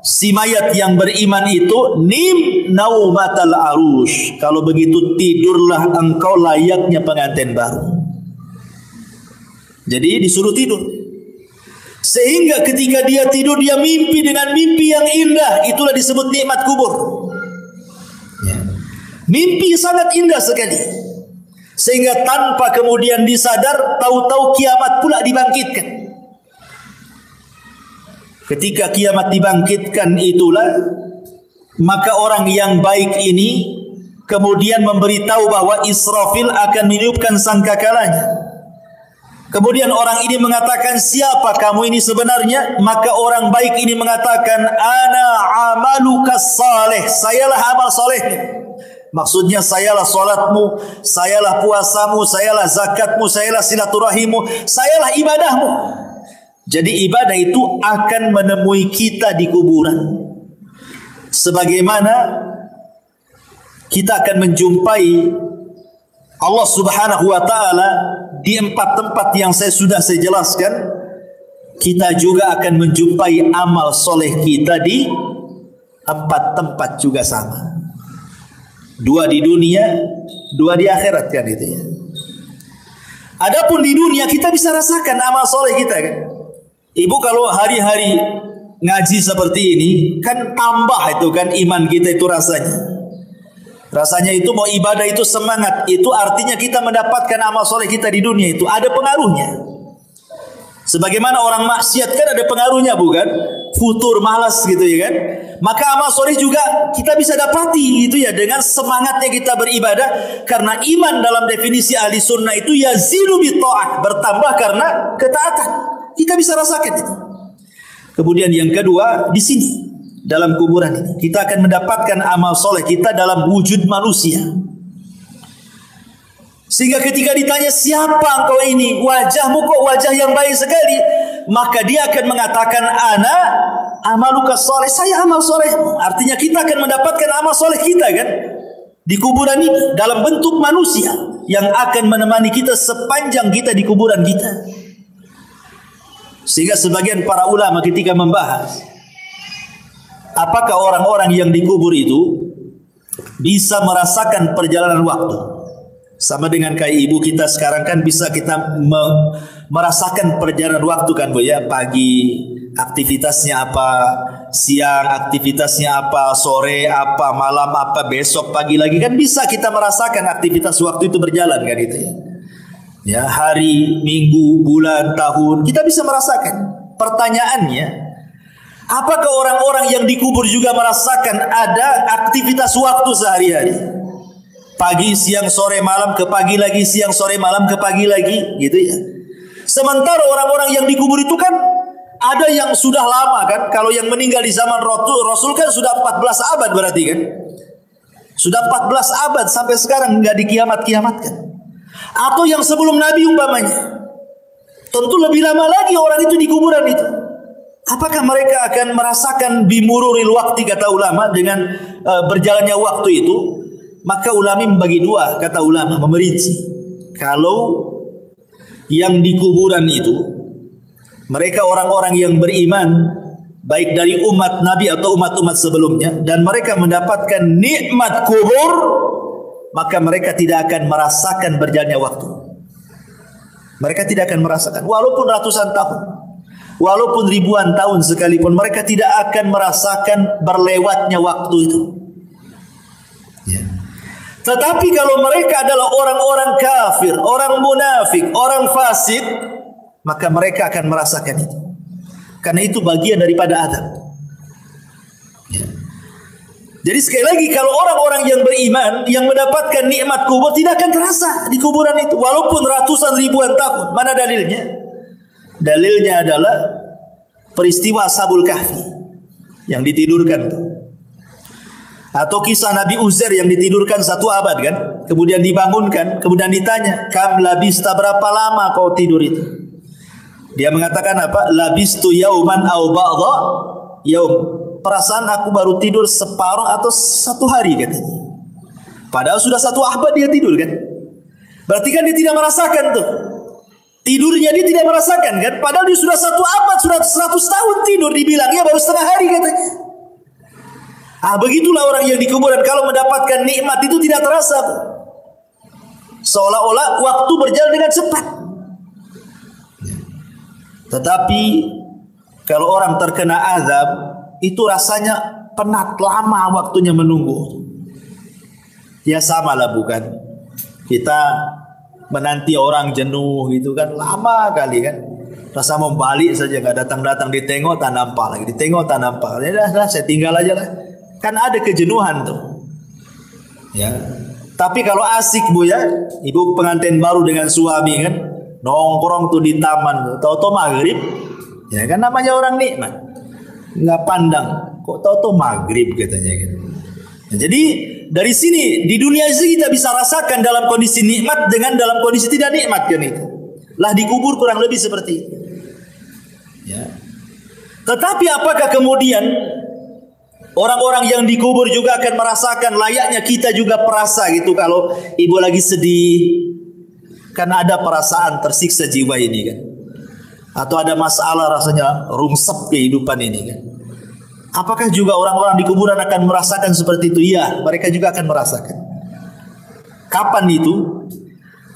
si mayat yang beriman itu, nim naumatal arush, kalau begitu tidurlah engkau layaknya pengantin baru. Jadi disuruh tidur. Sehingga ketika dia tidur, dia mimpi dengan mimpi yang indah. Itulah disebut nikmat kubur. Ya. Mimpi sangat indah sekali. Sehingga tanpa kemudian disadar, tahu-tahu kiamat pula dibangkitkan. Ketika kiamat dibangkitkan itulah, maka orang yang baik ini kemudian memberitahu bahwa Israfil akan meniupkan sangkakalanya. Kemudian orang ini mengatakan, siapa kamu ini sebenarnya? Maka orang baik ini mengatakan, ana amalukas saleh, sayalah amal salehmu. Maksudnya, sayalah salatmu, sayalah puasamu, sayalah zakatmu, sayalah silaturahimmu, sayalah ibadahmu. Jadi ibadah itu akan menemui kita di kuburan. Sebagaimana kita akan menjumpai Allah Subhanahu wa ta'ala di 4 tempat yang saya jelaskan, kita juga akan menjumpai amal soleh kita di 4 tempat juga sama. 2 di dunia, 2 di akhirat kan itu ya. Adapun di dunia kita bisa rasakan amal soleh kita kan. Ibu kalau hari-hari ngaji seperti ini kan tambah itu kan iman kita itu rasanya. Rasanya itu mau ibadah itu semangat. Itu artinya kita mendapatkan amal soleh kita di dunia itu ada pengaruhnya. Sebagaimana orang maksiat kan ada pengaruhnya bukan? Futur, malas gitu ya kan. Maka amal soleh juga kita bisa dapati gitu ya, dengan semangatnya kita beribadah. Karena iman dalam definisi ahli sunnah itu yazidu bi ta'ah, bertambah karena ketaatan. Kita bisa rasakan itu. Kemudian yang kedua, di sini dalam kuburan ini kita akan mendapatkan amal soleh kita dalam wujud manusia. Sehingga ketika ditanya, siapa engkau ini? Wajahmu kok wajah yang baik sekali. Maka dia akan mengatakan, ana amalukas soleh, saya amal soleh. Artinya kita akan mendapatkan amal soleh kita kan di kuburan ini dalam bentuk manusia yang akan menemani kita sepanjang kita di kuburan kita. Sehingga sebagian para ulama ketika membahas apakah orang-orang yang dikubur itu bisa merasakan perjalanan waktu, sama dengan kayak ibu kita sekarang kan bisa kita merasakan perjalanan waktu kan Bu ya. Pagi aktivitasnya apa, siang aktivitasnya apa, sore apa, malam apa, besok pagi lagi kan bisa kita merasakan aktivitas waktu itu berjalan kan itu ya. Ya, hari, minggu, bulan, tahun kita bisa merasakan. Pertanyaannya, apakah orang-orang yang dikubur juga merasakan ada aktivitas waktu sehari-hari? Pagi, siang, sore, malam, ke pagi lagi, siang, sore, malam, ke pagi lagi, gitu ya. Sementara orang-orang yang dikubur itu kan ada yang sudah lama kan. Kalau yang meninggal di zaman Rasul kan sudah 14 abad berarti kan. Sudah 14 abad sampai sekarang nggak dikiamat-kiamatkan. Atau yang sebelum Nabi umpamanya, tentu lebih lama lagi orang itu di kuburan itu. Apakah mereka akan merasakan bimururil waktu, kata ulama, dengan berjalannya waktu itu? Maka ulama membagi dua, kata ulama, memerinci. Kalau yang di kuburan itu Mereka orang-orang yang beriman, baik dari umat Nabi atau umat-umat sebelumnya, dan mereka mendapatkan nikmat kubur, maka mereka tidak akan merasakan berjalannya waktu. Mereka tidak akan merasakan, walaupun ratusan tahun, walaupun ribuan tahun sekalipun, mereka tidak akan merasakan berlewatnya waktu itu. Ya. Tetapi kalau mereka adalah orang-orang kafir, orang munafik, orang fasik, maka mereka akan merasakan itu. Karena itu bagian daripada azab. Ya. Jadi sekali lagi, kalau orang-orang yang beriman yang mendapatkan nikmat kubur tidak akan terasa di kuburan itu, walaupun ratusan ribuan tahun. Mana dalilnya? Dalilnya adalah peristiwa Ashabul Kahfi yang ditidurkan, atau kisah Nabi Uzair yang ditidurkan 1 abad kan, kemudian dibangunkan, kemudian ditanya, kam labista, berapa lama kau tidur itu? Dia mengatakan apa? Labistu yauman au ba'dha yaum. Perasaan aku baru tidur separuh atau 1 hari katanya. Padahal sudah 1 abad dia tidur kan. Berarti kan dia tidak merasakan tuh. Tidurnya dia tidak merasakan kan. Padahal dia sudah 1 abad, sudah 100 tahun tidur, dibilangnya baru setengah hari katanya. Begitulah orang yang di kuburan, kalau mendapatkan nikmat itu tidak terasa. Seolah-olah waktu berjalan dengan cepat. Tetapi kalau orang terkena azab, itu rasanya penat, lama waktunya menunggu. Ya samalah bukan? Kita menanti orang jenuh gitu kan, lama kali kan. Rasa mau balik saja, nggak datang-datang, ditengok tak nampak lagi, ditengok tak nampak. Ya dah, saya tinggal aja lah. Kan ada kejenuhan tuh. Ya. Tapi kalau asik Bu ya, ibu pengantin baru dengan suami kan, nongkrong tuh di taman, tahu-tahu maghrib, ya kan namanya orang nikmat, nggak pandang, kok tahu-tahu maghrib katanya gitu. Nah, jadi dari sini di dunia ini kita bisa rasakan dalam kondisi nikmat dengan dalam kondisi tidak nikmat kan itu. Lah dikubur kurang lebih seperti itu. Ya. Tetapi apakah kemudian orang-orang yang dikubur juga akan merasakan layaknya kita juga perasa gitu kalau ibu lagi sedih? Karena ada perasaan tersiksa jiwa ini kan. Atau ada masalah rasanya rungsep kehidupan ini kan. Apakah juga orang-orang di kuburan akan merasakan seperti itu? Iya, mereka juga akan merasakan. Kapan itu?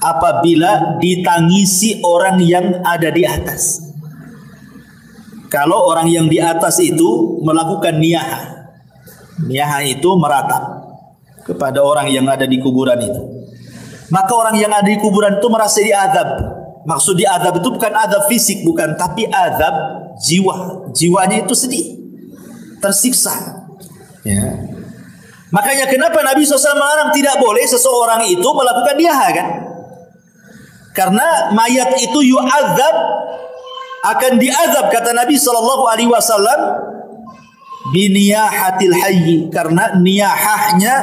Apabila ditangisi orang yang ada di atas. Kalau orang yang di atas itu melakukan niyaha. Niyaha itu meratap kepada orang yang ada di kuburan itu. Maka orang yang ada di kuburan itu merasa diazab. Maksud diazab itu bukan azab fisik, bukan, tapi azab jiwa. Jiwanya itu sedih, tersiksa. Ya. Makanya kenapa Nabi SAW melarang tidak boleh seseorang itu melakukan niyaha kan? Karena mayat itu yu'adzab, akan diazab kata Nabi SAW biniyahatil hayyi, karena niyahahnya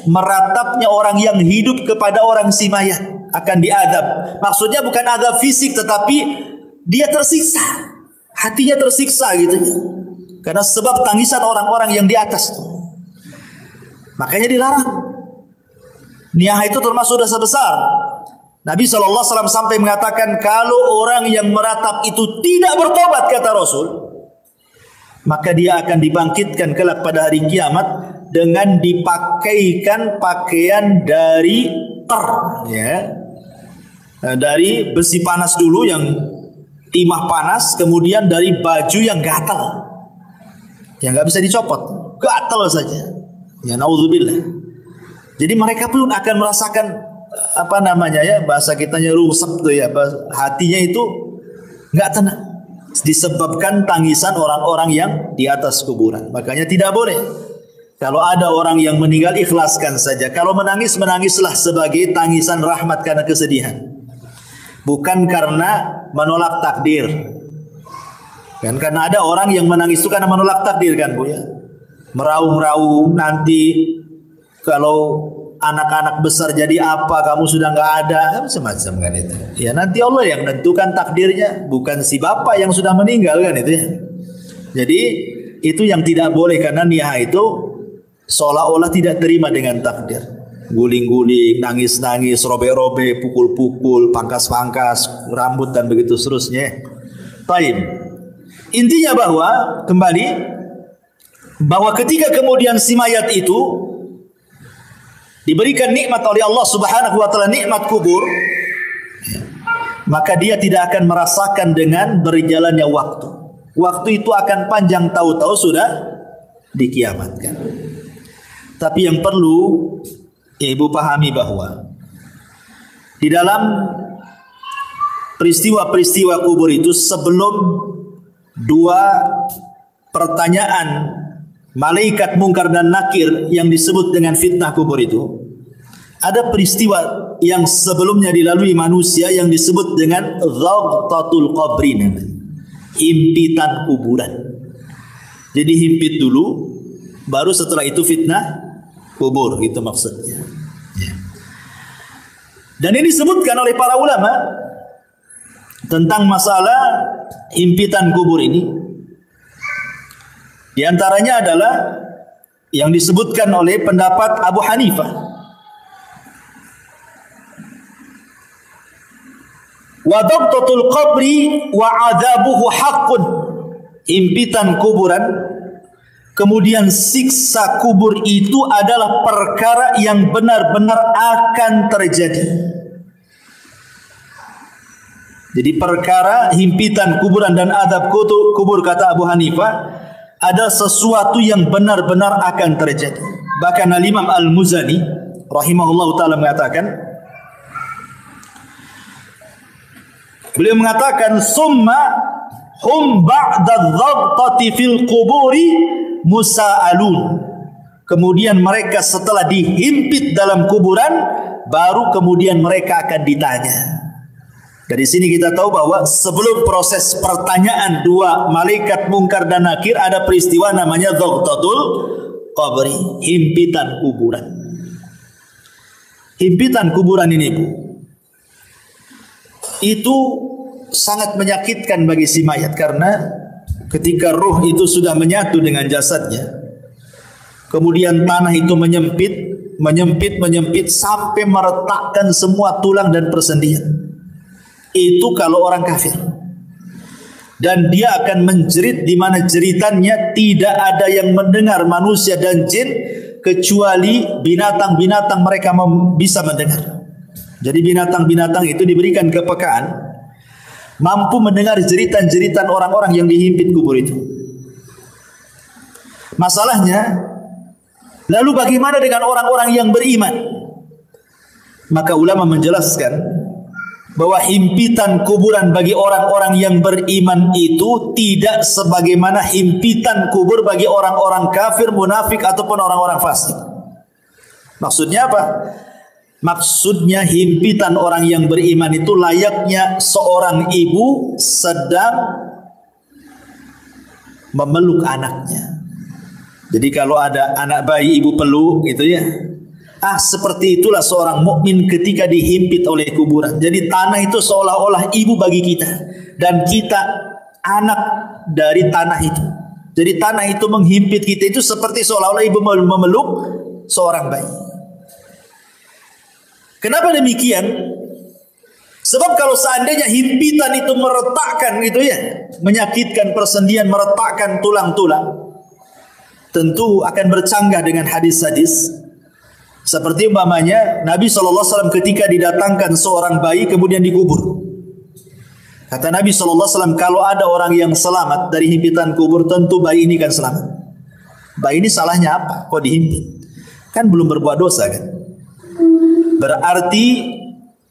meratapnya orang yang hidup kepada orang si mayat akan diazab. Maksudnya bukan azab fisik, tetapi dia tersiksa, hatinya tersiksa gitu, karena sebab tangisan orang-orang yang di atas. Makanya dilarang. Niyah itu termasuk dosa besar. Nabi SAW sampai mengatakan, kalau orang yang meratap itu tidak bertobat, kata Rasul, maka dia akan dibangkitkan kelak pada hari kiamat dengan dipakaikan pakaian dari ya, dari besi panas dulu yang timah panas, kemudian dari baju yang gatal, yang nggak bisa dicopot, gatal saja. Ya naudzubillah. Jadi mereka pun akan merasakan apa namanya ya, bahasa kitanya rusep tuh ya, hatinya itu nggak tenang disebabkan tangisan orang-orang yang di atas kuburan. Makanya tidak boleh kalau ada orang yang meninggal, ikhlaskan saja. Kalau menangis, menangislah sebagai tangisan rahmat karena kesedihan, bukan karena menolak takdir kan. Karena ada orang yang menangis itu karena menolak takdir kan Bu ya, meraung-raung, nanti kalau anak-anak besar jadi apa, kamu sudah nggak ada, semacam kan itu. Ya nanti Allah yang menentukan takdirnya, bukan si bapak yang sudah meninggal kan itu ya. Jadi itu yang tidak boleh, karena niyah itu seolah-olah tidak terima dengan takdir. Guling-guling, nangis-nangis, robek-robek, pukul-pukul, pangkas-pangkas rambut dan begitu seterusnya. Baik. Intinya bahwa ketika kemudian si mayat itu diberikan nikmat oleh Allah Subhanahu wa taala, nikmat kubur, maka dia tidak akan merasakan dengan berjalannya waktu. Waktu itu akan panjang, tahu-tahu sudah dikiamatkan. Tapi yang perlu ibu pahami bahwa di dalam peristiwa-peristiwa kubur itu, sebelum dua pertanyaan malaikat mungkar dan nakir yang disebut dengan fitnah kubur itu, ada peristiwa yang sebelumnya dilalui manusia yang disebut dengan ghadtatul qabrin, himpitan kuburan. Jadi himpit dulu, baru setelah itu fitnah kubur, itu maksudnya. Dan ini disebutkan oleh para ulama tentang masalah himpitan kubur ini. Di antaranya adalah yang disebutkan oleh pendapat Abu Hanifah. Wa dhabtatul qabri wa adzabuhu haqqun. Himpitan kuburan, kemudian siksa kubur itu adalah perkara yang benar-benar akan terjadi. Jadi perkara himpitan kuburan dan adab kubur, kata Abu Hanifah, ada sesuatu yang benar-benar akan terjadi. Bahkan Al-Imam Al-Muzani rahimahullah ta'ala mengatakan, beliau mengatakan, summa hum ba'da dhabtati fil quburi musa'alun. Kemudian mereka setelah dihimpit dalam kuburan, baru kemudian mereka akan ditanya. Dari sini kita tahu bahwa sebelum proses pertanyaan dua malaikat mungkar dan nakir, ada peristiwa namanya dhabtatul qabri, himpitan kuburan. Himpitan kuburan ini, Bu, itu sangat menyakitkan bagi si mayat, karena ketika ruh itu sudah menyatu dengan jasadnya, kemudian tanah itu menyempit sampai meretakkan semua tulang dan persendian. Itu kalau orang kafir. Dan dia akan menjerit di mana jeritannya tidak ada yang mendengar, manusia dan jin, kecuali binatang-binatang mereka bisa mendengar. Jadi binatang-binatang itu diberikan kepekaan, mampu mendengar jeritan-jeritan orang-orang yang dihimpit kubur itu. Masalahnya, lalu bagaimana dengan orang-orang yang beriman? Maka ulama menjelaskan bahwa himpitan kuburan bagi orang-orang yang beriman itu tidak sebagaimana himpitan kubur bagi orang-orang kafir, munafik, ataupun orang-orang fasik. Maksudnya apa? Maksudnya himpitan orang yang beriman itu layaknya seorang ibu sedang memeluk anaknya. Jadi kalau ada anak bayi ibu peluk gitu ya. Seperti itulah seorang mukmin ketika dihimpit oleh kuburan. Jadi tanah itu seolah-olah ibu bagi kita, dan kita anak dari tanah itu. Jadi tanah itu menghimpit kita itu seperti seolah-olah ibu memeluk seorang bayi. Kenapa demikian? Sebab kalau seandainya himpitan itu meretakkan gitu ya, menyakitkan persendian, meretakkan tulang-tulang, tentu akan bercanggah dengan hadis-hadis. Seperti umpamanya Nabi SAW ketika didatangkan seorang bayi kemudian dikubur. Kata Nabi SAW, kalau ada orang yang selamat dari himpitan kubur, tentu bayi ini kan selamat. Bayi ini salahnya apa? Kok dihimpit? Kan belum berbuat dosa kan? Berarti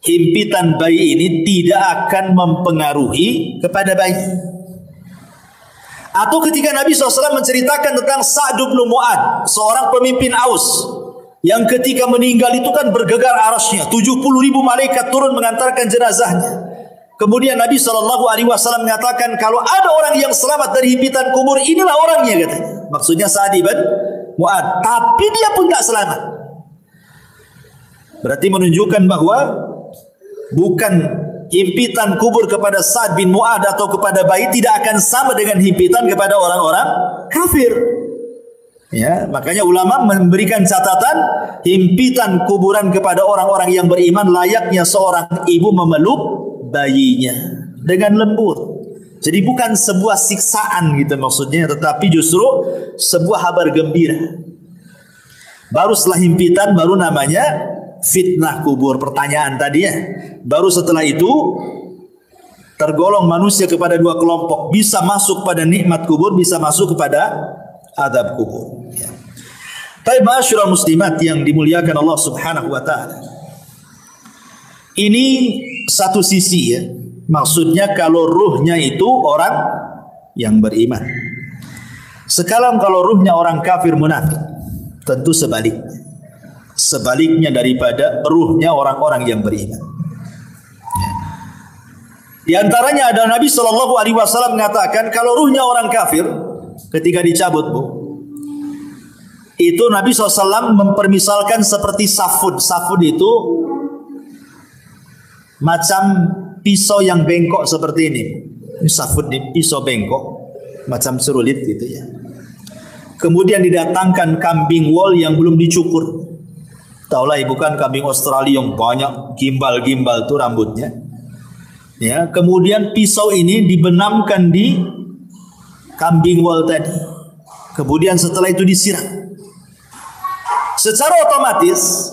himpitan bayi ini tidak akan mempengaruhi kepada bayi. Atau ketika Nabi SAW menceritakan tentang Sa'd bin Mu'adz, seorang pemimpin Aus, yang ketika meninggal itu kan bergegar arasnya, 70.000 malaikat turun mengantarkan jenazahnya. Kemudian Nabi SAW mengatakan, kalau ada orang yang selamat dari himpitan kubur, inilah orangnya katanya. Maksudnya Sa'd bin Mu'adz. Tapi dia pun tak selamat. Berarti menunjukkan bahwa bukan himpitan kubur kepada Sa'd bin Mu'adz atau kepada bayi tidak akan sama dengan himpitan kepada orang-orang kafir. Ya, makanya ulama memberikan catatan himpitan kuburan kepada orang-orang yang beriman layaknya seorang ibu memeluk bayinya dengan lembut, Jadi bukan sebuah siksaan gitu maksudnya, tetapi justru sebuah kabar gembira. Baru setelah himpitan baru namanya fitnah kubur, pertanyaan tadi ya. Baru setelah itu tergolong manusia kepada dua kelompok, bisa masuk pada nikmat kubur, bisa masuk kepada azab kubur. Ya. Tapi ma'asyiral muslimat yang dimuliakan Allah Subhanahu wa taala. Ini satu sisi ya. Maksudnya kalau ruhnya itu orang yang beriman. Sekarang kalau ruhnya orang kafir munafik, tentu sebaliknya. Sebaliknya daripada ruhnya orang-orang yang beriman. Di antaranya ada Nabi SAW mengatakan kalau ruhnya orang kafir ketika dicabut bu, itu Nabi SAW mempermisalkan seperti safud. Safud itu macam pisau yang bengkok seperti ini. Ini safud ini pisau bengkok macam serulit gitu ya. Kemudian didatangkan kambing wol yang belum dicukur. Taulah bukan kambing Australia yang banyak gimbal-gimbal tuh rambutnya. Ya, kemudian pisau ini dibenamkan di kambing wol tadi. Kemudian setelah itu disiram. Secara otomatis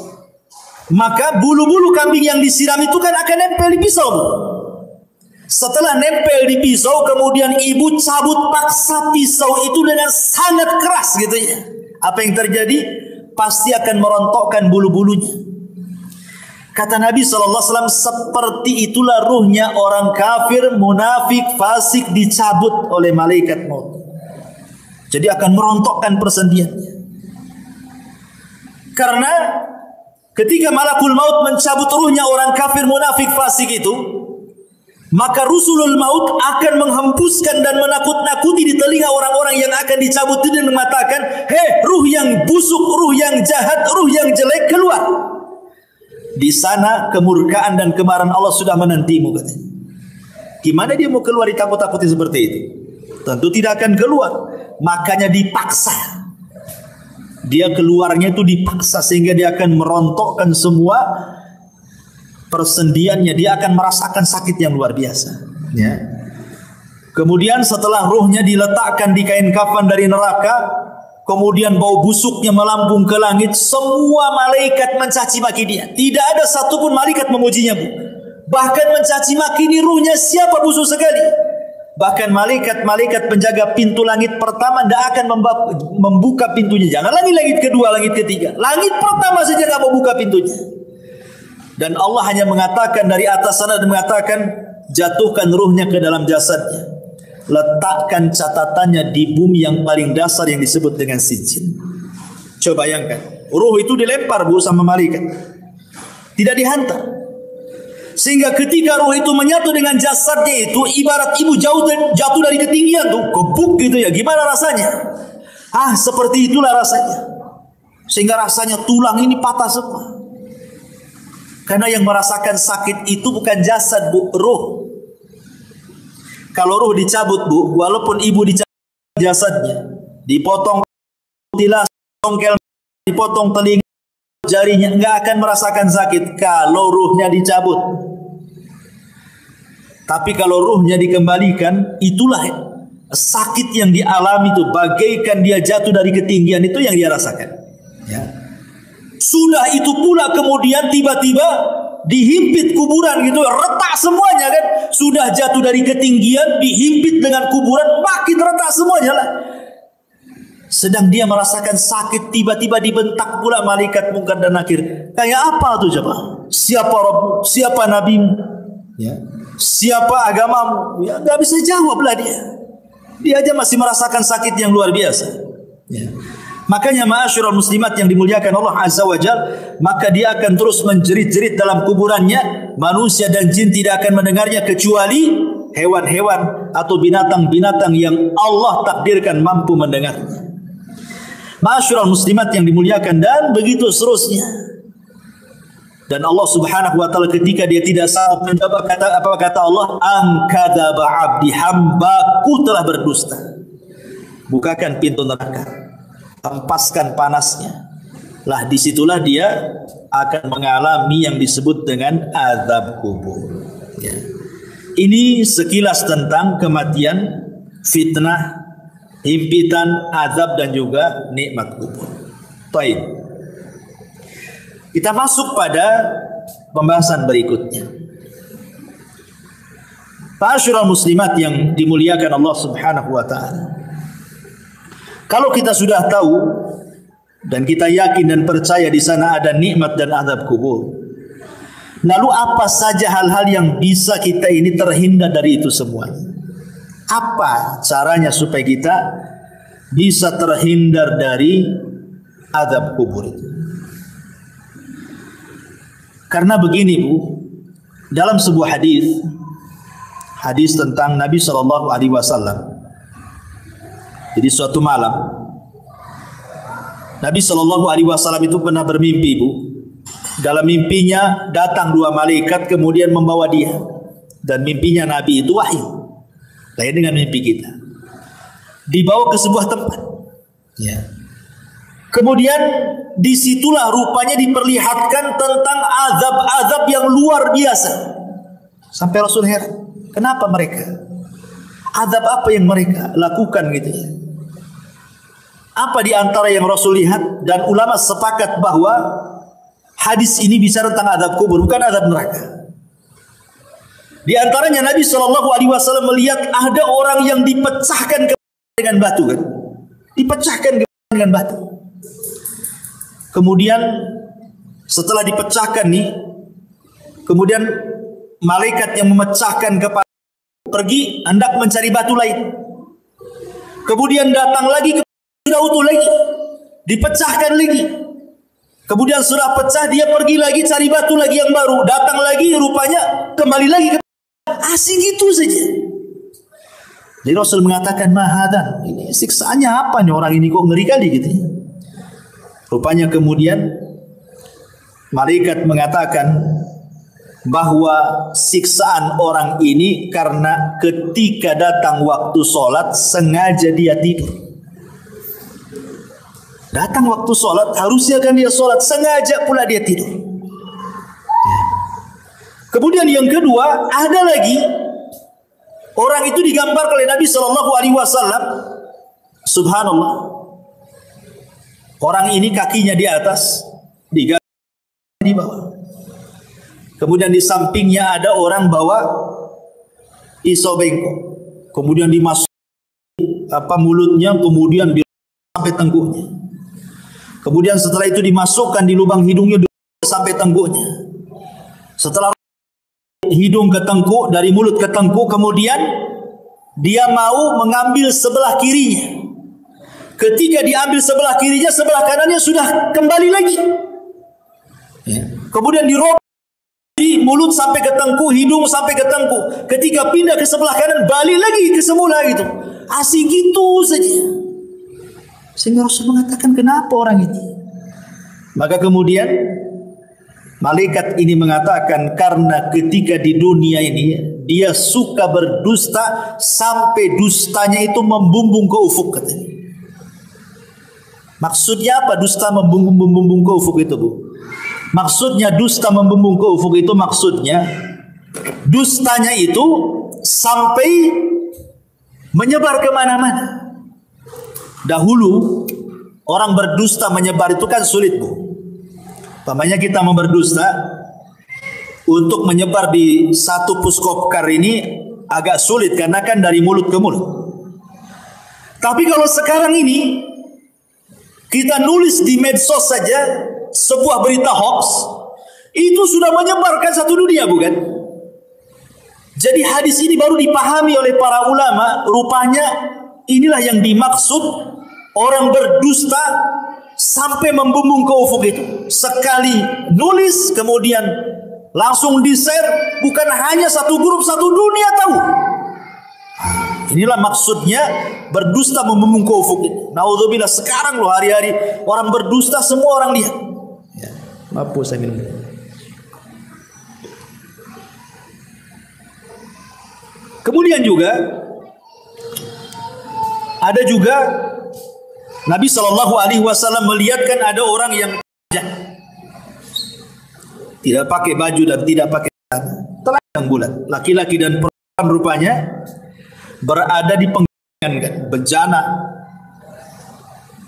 maka bulu-bulu kambing yang disiram itu kan akan nempel di pisau. Setelah nempel di pisau, kemudian ibu cabut paksa pisau itu dengan sangat keras gitu ya. Apa yang terjadi? Pasti akan merontokkan bulu-bulunya. Kata Nabi SAW, seperti itulah ruhnya orang kafir, munafik, fasik dicabut oleh malaikat maut. Jadi akan merontokkan persendiannya. Karena ketika malakul maut mencabut ruhnya orang kafir, munafik, fasik itu, maka rusulul maut akan menghembuskan dan menakut-nakuti di telinga orang-orang yang akan dicabut itu dan mengatakan, hei ruh yang busuk, ruh yang jahat, ruh yang jelek, keluar. Di sana kemurkaan dan kemarahan Allah sudah menantimu katanya. Gimana dia mau keluar ditakut-takuti seperti itu? Tentu tidak akan keluar. Makanya dipaksa. Dia keluarnya itu dipaksa sehingga dia akan merontokkan semua persendiannya. Dia akan merasakan sakit yang luar biasa. Ya. Kemudian setelah ruhnya diletakkan di kain kafan dari neraka, kemudian bau busuknya melambung ke langit, semua malaikat mencaci maki dia. Tidak ada satupun malaikat memujinya, Bu. Bahkan mencaci maki ini ruhnya siapa busuk sekali. Bahkan malaikat-malaikat penjaga pintu langit pertama tidak akan membuka pintunya. Jangan langit kedua, langit ketiga. Langit pertama saja tidak mau buka pintunya. Dan Allah hanya mengatakan dari atas sana dan mengatakan, jatuhkan ruhnya ke dalam jasadnya. Letakkan catatannya di bumi yang paling dasar yang disebut dengan sijil. Coba bayangkan, ruh itu dilempar Bu sama malaikat, tidak dihantar. Sehingga ketika ruh itu menyatu dengan jasadnya itu ibarat ibu jatuh dari ketinggian tuh, kebuk gitu ya. Gimana rasanya? Seperti itulah rasanya. Sehingga rasanya tulang ini patah semua. Karena yang merasakan sakit itu bukan jasad Bu, ruh. Kalau ruh dicabut Bu, walaupun ibu dicabut jasadnya, dipotong tilas, dipotong telinga, jarinya, nggak akan merasakan sakit kalau ruhnya dicabut. Tapi kalau ruhnya dikembalikan, itulah sakit yang dialami itu, bagaikan dia jatuh dari ketinggian itu yang dia rasakan. Ya. Sudah itu pula kemudian tiba-tiba dihimpit kuburan gitu, retak semuanya kan. Sudah jatuh dari ketinggian, dihimpit dengan kuburan, makin retak semuanya lah. Sedang dia merasakan sakit, tiba-tiba dibentak pula malaikat Munkar dan Nakir. Kayak apa tuh coba? Siapa Rabb? Siapa Nabimu? Ya. Siapa agamamu? Ya, gak bisa jawablah dia. Dia aja masih merasakan sakit yang luar biasa. Ya. Makanya ma'asyiral muslimat yang dimuliakan Allah Azza wa Jalla, maka dia akan terus menjerit-jerit dalam kuburannya. Manusia dan jin tidak akan mendengarnya kecuali hewan-hewan atau binatang-binatang yang Allah takdirkan mampu mendengarnya. Ma'asyiral muslimat yang dimuliakan, dan begitu seterusnya. Dan Allah Subhanahu wa taala ketika dia tidak sanggup menjawab, apa kata Allah? Angkadzaba 'abdi, hambaku telah berdusta. Bukakan pintu neraka, hempaskan panasnya. Lah disitulah dia akan mengalami yang disebut dengan azab kubur. Ya. Ini sekilas tentang kematian, fitnah, himpitan, azab dan juga nikmat kubur. Baik. Kita masuk pada pembahasan berikutnya. Ma'asyiral muslimat yang dimuliakan Allah Subhanahu wa taala. Kalau kita sudah tahu dan kita yakin dan percaya di sana ada nikmat dan azab kubur, lalu apa saja hal-hal yang bisa kita ini terhindar dari itu semua? Apa caranya supaya kita bisa terhindar dari azab kubur itu? Karena begini Bu, dalam sebuah hadis tentang Nabi Shallallahu Alaihi Wasallam. Jadi suatu malam Nabi Shallallahu Alaihi Wasallam itu pernah bermimpi Bu. Dalam mimpinya datang dua malaikat kemudian membawa dia, dan mimpinya Nabi itu wahyu. Lain dengan mimpi kita. Dibawa ke sebuah tempat. Ya. Kemudian disitulah rupanya diperlihatkan tentang azab-azab yang luar biasa. Sampai Rasul heran, kenapa mereka? Azab apa yang mereka lakukan gitu ya? Apa di antara yang Rasul lihat? Dan ulama sepakat bahwa hadis ini bicara tentang azab kubur, bukan azab neraka. Di antaranya Nabi Shallallahu Alaihi Wasallam melihat ada orang yang dipecahkan dengan batu kan? Dipecahkan dengan batu. Kemudian setelah dipecahkan nih, kemudian malaikat yang memecahkan kepala pergi hendak mencari batu lain. Kemudian datang lagi, sudah utuh lagi, dipecahkan lagi. Kemudian sudah pecah, dia pergi lagi cari batu lagi yang baru, datang lagi, rupanya kembali lagi ke asing itu saja. Jadi Rasul mengatakan, mahadan, ini siksaannya apa nih orang ini kok ngeri kali gitu. Rupanya kemudian malaikat mengatakan bahwa siksaan orang ini karena ketika datang waktu sholat sengaja dia tidur. Datang waktu sholat, harusnya kan dia sholat, sengaja pula dia tidur. Kemudian yang kedua, ada lagi orang itu digambarkan oleh Nabi Shallallahu Alaihi Wasallam. Subhanallah. Orang ini kakinya di atas, di bawah. Kemudian di sampingnya ada orang bawa pisau bengkok. Kemudian dimasuk mulutnya, kemudian sampai tengkuknya. Kemudian setelah itu dimasukkan di lubang hidungnya sampai tengkuknya. Setelah hidung ke tengkuk, dari mulut ke tengkuk, kemudian dia mau mengambil sebelah kirinya. Ketika diambil sebelah kirinya, sebelah kanannya sudah kembali lagi. Kemudian dirobek di mulut sampai ke tengkuk, hidung sampai ke tengkuk. Ketika pindah ke sebelah kanan, balik lagi ke semula gitu. Asing gitu saja. Sehingga Rasul mengatakan, kenapa orang ini? Maka kemudian malaikat ini mengatakan, karena ketika di dunia ini dia suka berdusta sampai dustanya itu membumbung ke ufuk katanya. Maksudnya apa dusta membumbung ke ufuk itu Bu? Maksudnya dusta membumbung ke ufuk itu maksudnya dustanya itu sampai menyebar kemana-mana. Dahulu orang berdusta menyebar itu kan sulit Bu. Pamannya kita mau berdusta untuk menyebar di satu puskopkar ini agak sulit karena kan dari mulut ke mulut. Tapi kalau sekarang ini kita nulis di medsos saja sebuah berita hoax, itu sudah menyebarkan satu dunia bukan? Jadi hadis ini baru dipahami oleh para ulama, rupanya inilah yang dimaksud orang berdusta sampai membumbung ke ufuk itu. Sekali nulis kemudian langsung di-share, bukan hanya satu grup, satu dunia tahu. Inilah maksudnya berdusta membumbung ke ufuk itu. Naudzubillah, sekarang loh hari-hari orang berdusta semua orang lihat. Ya, maaf saya minum. Kemudian juga ada juga Nabi Shallallahu Alaihi Wasallam melihatkan ada orang yang tidak pakai baju dan tidak pakai telanjang bulat, laki-laki dan perempuan rupanya berada di penggorengan bejana,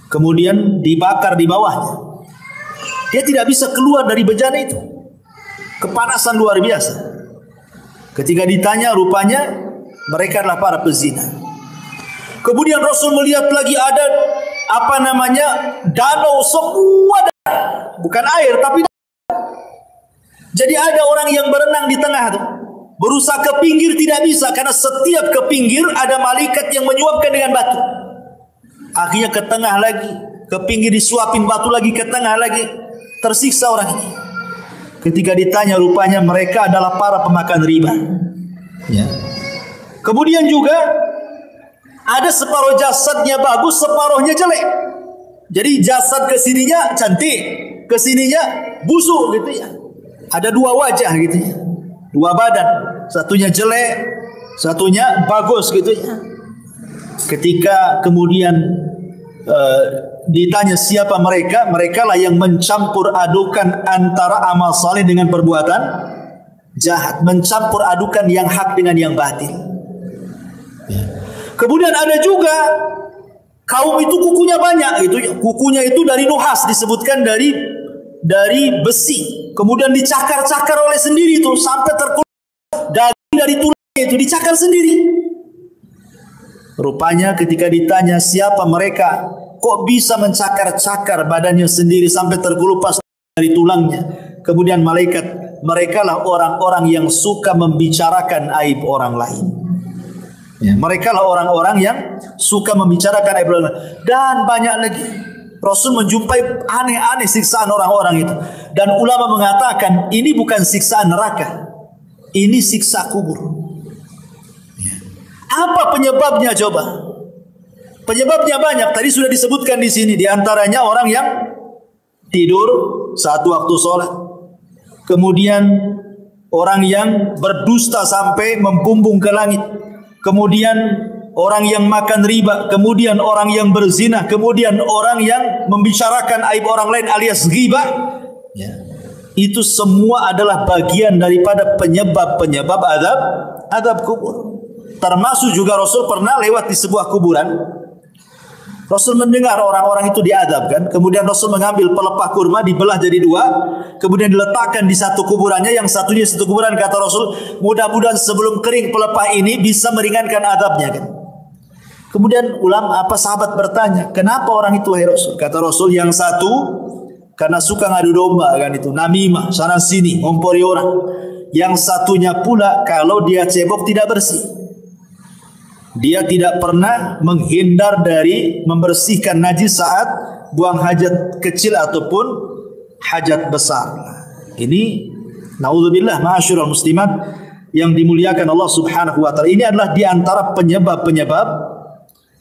kemudian dibakar di bawahnya. Dia tidak bisa keluar dari bejana itu. Kepanasan luar biasa. Ketika ditanya, rupanya mereka adalah para pezina. Kemudian Rasul melihat lagi ada danau, semua bukan air tapi jadi ada orang yang berenang di tengah itu. Berusaha ke pinggir tidak bisa karena setiap ke pinggir ada malaikat yang menyuapkan dengan batu. Akhirnya ke tengah lagi, ke pinggir disuapin batu lagi, ke tengah lagi. Tersiksa orang ini. Ketika ditanya, rupanya mereka adalah para pemakan riba. Ya. Kemudian juga ada separuh jasadnya bagus, separuhnya jelek. Jadi jasad kesininya cantik, kesininya busuk gitu ya. Ada dua wajah gitu ya, dua badan, satunya jelek, satunya bagus gitu ya. Ketika kemudian ditanya siapa mereka, mereka lah yang mencampur adukan antara amal saleh dengan perbuatan jahat, mencampur adukan yang hak dengan yang batil. Kemudian ada juga kaum itu kukunya banyak, itu kukunya itu dari nuhas, disebutkan dari besi, kemudian dicakar-cakar oleh sendiri itu sampai terkeluar daging dari tulangnya itu dicakar sendiri. Rupanya ketika ditanya siapa mereka, kok bisa mencakar-cakar badannya sendiri sampai terkelupas dari tulangnya. Kemudian malaikat, mereka lah orang-orang yang suka membicarakan aib orang lain. Ya, mereka lah orang-orang yang suka membicarakan aib orang lain. Dan banyak lagi. Rasul menjumpai aneh-aneh siksaan orang-orang itu. Dan ulama mengatakan ini bukan siksaan neraka, ini siksa kubur. Apa penyebabnya coba? Penyebabnya banyak. Tadi sudah disebutkan di sini. Di antaranya orang yang tidur saat waktu sholat. Kemudian orang yang berdusta sampai membumbung ke langit. Kemudian orang yang makan riba. Kemudian orang yang berzina. Kemudian orang yang membicarakan aib orang lain alias ghibah. Ya. Itu semua adalah bagian daripada penyebab-penyebab azab kubur. Termasuk juga Rasul pernah lewat di sebuah kuburan. Rasul mendengar orang-orang itu diadabkan. Kemudian Rasul mengambil pelepah kurma, dibelah jadi dua, kemudian diletakkan di satu kuburannya. Yang satunya satu kuburan, kata Rasul, mudah-mudahan sebelum kering pelepah ini bisa meringankan adabnya kan. Kemudian sahabat bertanya, kenapa orang itu wahai Rasul? Kata Rasul, yang satu karena suka ngadu domba kan, itu namimah, sana sini ngompori orang. Yang satunya pula kalau dia cebok tidak bersih. Dia tidak pernah menghindar dari membersihkan najis saat buang hajat kecil ataupun hajat besar. Ini naudzubillah ma'asyiral muslimat yang dimuliakan Allah Subhanahu wa taala. Ini adalah di antara penyebab-penyebab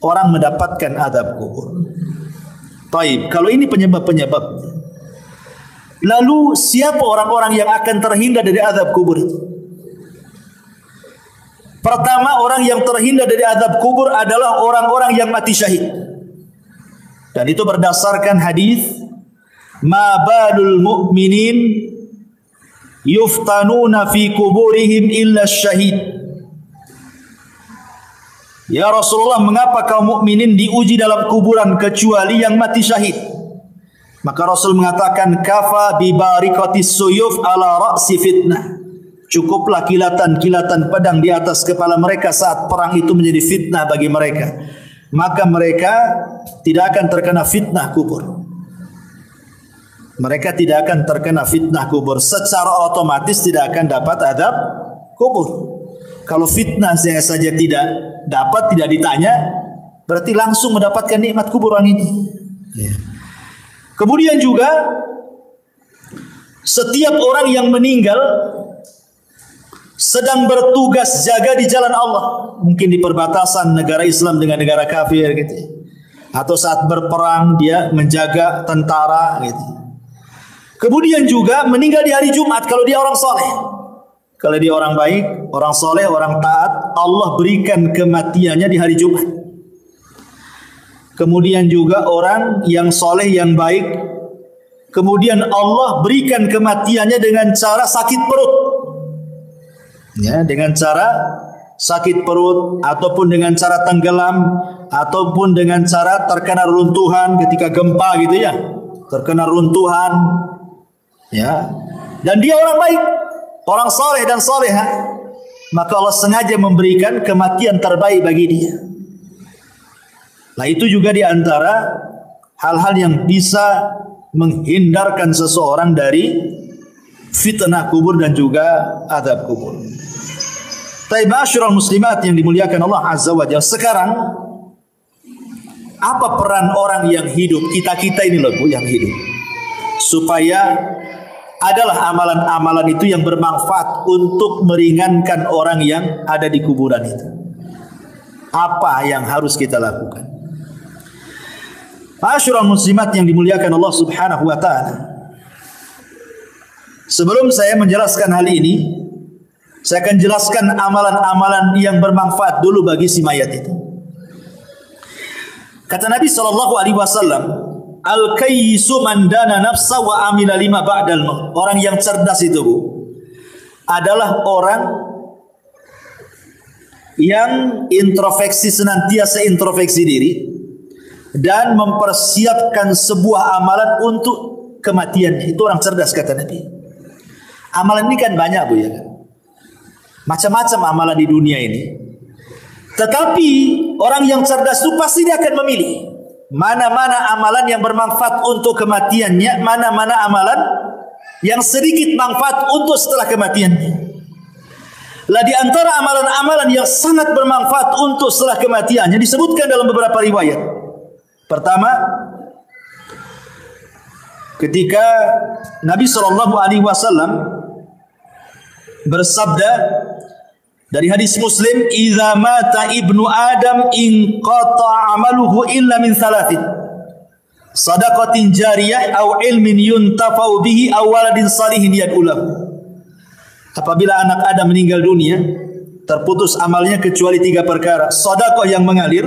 orang mendapatkan azab kubur. Baik, kalau ini penyebab-penyebab. Lalu siapa orang-orang yang akan terhindar dari azab kubur itu? Pertama, orang yang terhindar dari azab kubur adalah orang-orang yang mati syahid. Dan itu berdasarkan hadis, ma balul mu'minin yuftanuna fi kuburihim illa syahid. Ya Rasulullah, mengapa kaum mukminin diuji dalam kuburan kecuali yang mati syahid? Maka Rasul mengatakan, kafa bi barikatis suyuf ala ra'si fitnah. Cukuplah kilatan-kilatan pedang di atas kepala mereka saat perang itu menjadi fitnah bagi mereka. Maka mereka tidak akan terkena fitnah kubur. Mereka tidak akan terkena fitnah kubur. Secara otomatis tidak akan dapat azab kubur. Kalau fitnah saja tidak dapat, tidak ditanya, berarti langsung mendapatkan nikmat kubur orang ini. Kemudian juga setiap orang yang meninggal sedang bertugas jaga di jalan Allah, mungkin di perbatasan negara Islam dengan negara kafir gitu, atau saat berperang dia menjaga tentara gitu. Kemudian juga meninggal di hari Jumat kalau dia orang soleh. Kalau dia orang baik, orang soleh, orang taat, Allah berikan kematiannya di hari Jumat. Kemudian juga orang yang soleh, yang baik, kemudian Allah berikan kematiannya dengan cara sakit perut. Ya, dengan cara sakit perut, ataupun dengan cara tenggelam, ataupun dengan cara terkena runtuhan ketika gempa gitu ya, terkena runtuhan, ya, dan dia orang baik, orang soleh dan soleha, maka Allah sengaja memberikan kematian terbaik bagi dia. Nah, itu juga di antara hal-hal yang bisa menghindarkan seseorang dari fitnah kubur dan juga azab kubur. Tapi ma'asyiral muslimat yang dimuliakan Allah Azza wa Jalla, sekarang apa peran orang yang hidup, kita ini loh Bu yang hidup, supaya adalah amalan-amalan itu yang bermanfaat untuk meringankan orang yang ada di kuburan itu. Apa yang harus kita lakukan? Ma'asyiral muslimat yang dimuliakan Allah Subhanahu wa taala, sebelum saya menjelaskan hal ini, saya akan jelaskan amalan-amalan yang bermanfaat dulu bagi si mayat itu. Kata Nabi SAW, al-kayyisu man dana nafsa wa amila lima ba'dal maut. Orang yang cerdas itu Bu, adalah orang yang introspeksi, senantiasa introspeksi diri dan mempersiapkan sebuah amalan untuk kematian. Itu orang cerdas kata Nabi. Amalan ini kan banyak Bu ya kan? Macam-macam amalan di dunia ini. Tetapi orang yang cerdas itu pasti dia akan memilih mana-mana amalan yang bermanfaat untuk kematiannya, mana-mana amalan yang sedikit manfaat untuk setelah kematiannya. Lah di antara amalan-amalan yang sangat bermanfaat untuk setelah kematiannya disebutkan dalam beberapa riwayat. Pertama, ketika Nabi SAW bersabda dari hadis Muslim, "Idza mata ibnu Adam inqata amaluhu illa min thalathin. Shadaqatin jariyah aw ilmin yuntafa'u bihi aw waladin salihin yad'ulahu." Apabila anak Adam meninggal dunia, terputus amalnya kecuali 3 perkara: sedekah yang mengalir,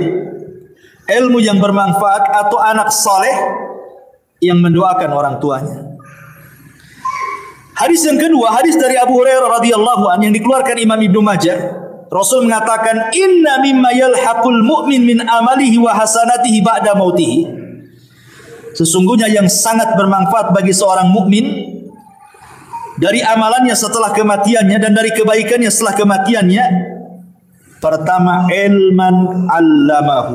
ilmu yang bermanfaat, atau anak saleh yang mendoakan orang tuanya. Hadis yang kedua, hadis dari Abu Hurairah radhiyallahu anhu yang dikeluarkan Imam Ibnu Majah. Rasul mengatakan, "Inna mimma yalhaqul mu'min min amalihi wa hasanatihi ba'da mautihi." Sesungguhnya yang sangat bermanfaat bagi seorang mukmin dari amalannya setelah kematiannya dan dari kebaikannya setelah kematiannya, pertama, ilman 'allamahu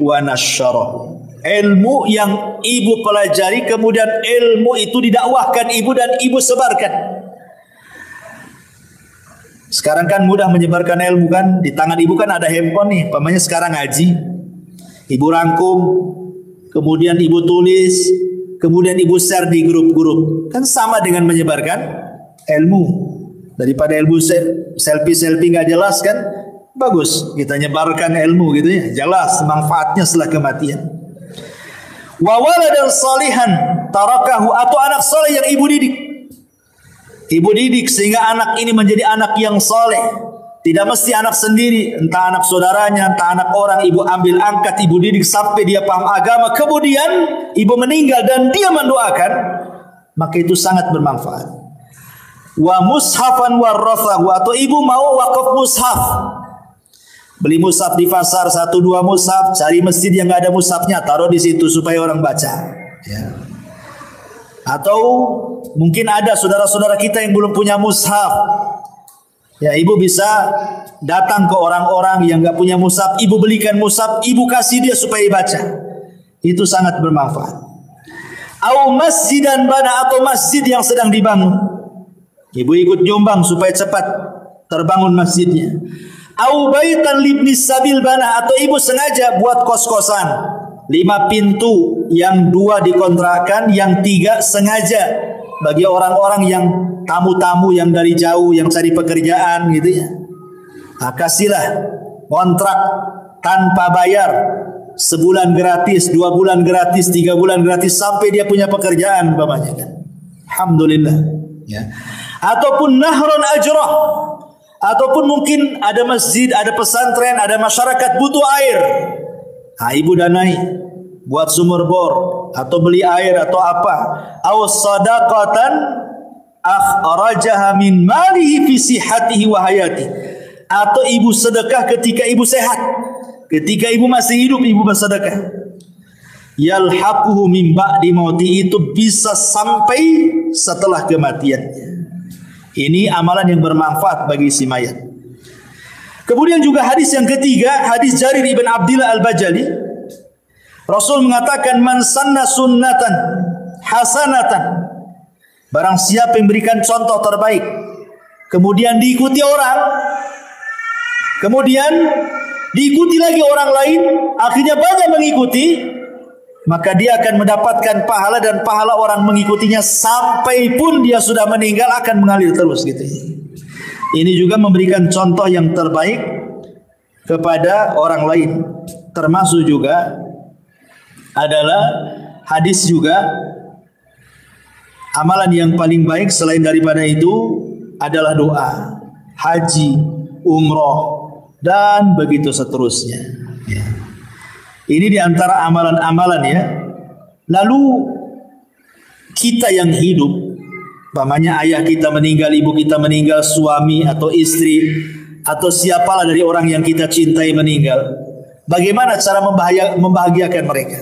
wa nasyarahu. Ilmu yang ibu pelajari, kemudian ilmu itu didakwahkan ibu dan ibu sebarkan. Sekarang kan mudah menyebarkan ilmu kan, di tangan ibu kan ada handphone nih, pamannya sekarang ngaji, ibu rangkum, kemudian ibu tulis, kemudian ibu share di grup-grup, kan sama dengan menyebarkan ilmu. Daripada ilmu selfie nggak jelas kan, bagus kita nyebarkan ilmu gitu ya, jelas manfaatnya setelah kematian. Wa waladan salihan tarakahu, atau anak saleh yang ibu didik. Ibu didik sehingga anak ini menjadi anak yang saleh. Tidak mesti anak sendiri, entah anak saudaranya, entah anak orang, ibu ambil angkat, ibu didik sampai dia paham agama, kemudian ibu meninggal dan dia mendoakan, maka itu sangat bermanfaat. Wa mushafan warathahu, atau ibu mau wakaf mushaf. Beli mushaf di pasar 1-2 mushaf, cari masjid yang nggak ada mushafnya, taruh di situ supaya orang baca. Ya. Atau mungkin ada saudara-saudara kita yang belum punya mushaf. Ya, ibu bisa datang ke orang-orang yang nggak punya mushaf, ibu belikan mushaf, ibu kasih dia supaya baca. Itu sangat bermanfaat. Au masjidan bana, atau masjid yang sedang dibangun, ibu ikut nyumbang supaya cepat terbangun masjidnya. Au baitan libnis sabil bana, atau ibu sengaja buat kos-kosan 5 pintu, yang 2 dikontrakan, yang 3 sengaja bagi orang-orang yang tamu-tamu yang dari jauh yang cari pekerjaan gitu ya. Nah, kasihlah kontrak tanpa bayar, sebulan gratis, 2 bulan gratis, 3 bulan gratis, sampai dia punya pekerjaan umpamanya kan. Alhamdulillah ya. Ataupun nahron ajrah, ataupun mungkin ada masjid, ada pesantren, ada masyarakat butuh air. Nah, ibu danai buat sumur bor atau beli air atau apa. Aw sadaqatan akhrajaha min malihi fi sihhatihi wa hayatihi, atau ibu sedekah ketika ibu sehat. Ketika ibu masih hidup ibu bersedekah. Yalhaquhu min ba'di mauti, itu bisa sampai setelah kematiannya. Ini amalan yang bermanfaat bagi si mayat. Kemudian juga hadis yang ketiga, hadis Jarir ibn Abdillah al-Bajali. Rasul mengatakan, man sanna sunnatan hasanatan, barang siapa yang berikan contoh terbaik, kemudian diikuti orang, kemudian diikuti lagi orang lain, akhirnya banyak mengikuti, maka dia akan mendapatkan pahala, dan pahala orang mengikutinya sampai pun dia sudah meninggal akan mengalir terus gitu. Ini juga memberikan contoh yang terbaik kepada orang lain. Termasuk juga adalah hadis juga, amalan yang paling baik selain daripada itu adalah doa, haji, umroh, dan begitu seterusnya. Ya. Ini diantara amalan-amalan ya. Lalu kita yang hidup, umpamanya ayah kita meninggal, ibu kita meninggal, suami atau istri atau siapalah dari orang yang kita cintai meninggal, bagaimana cara membahagiakan mereka?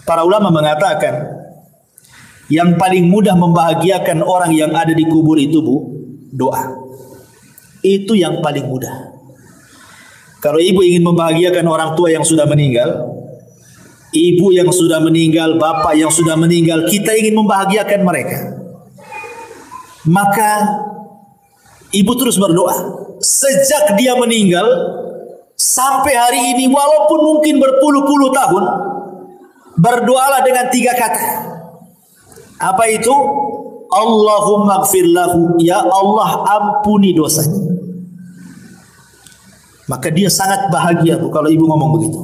Para ulama mengatakan yang paling mudah membahagiakan orang yang ada di kubur itu doa. Itu yang paling mudah. Kalau ibu ingin membahagiakan orang tua yang sudah meninggal, ibu yang sudah meninggal, bapak yang sudah meninggal, kita ingin membahagiakan mereka, maka ibu terus berdoa sejak dia meninggal sampai hari ini, walaupun mungkin berpuluh-puluh tahun. Berdoalah dengan 3 kata. Apa itu? Allahumma gfir lahu, ya Allah ampuni dosanya. Maka dia sangat bahagia kalau ibu ngomong begitu.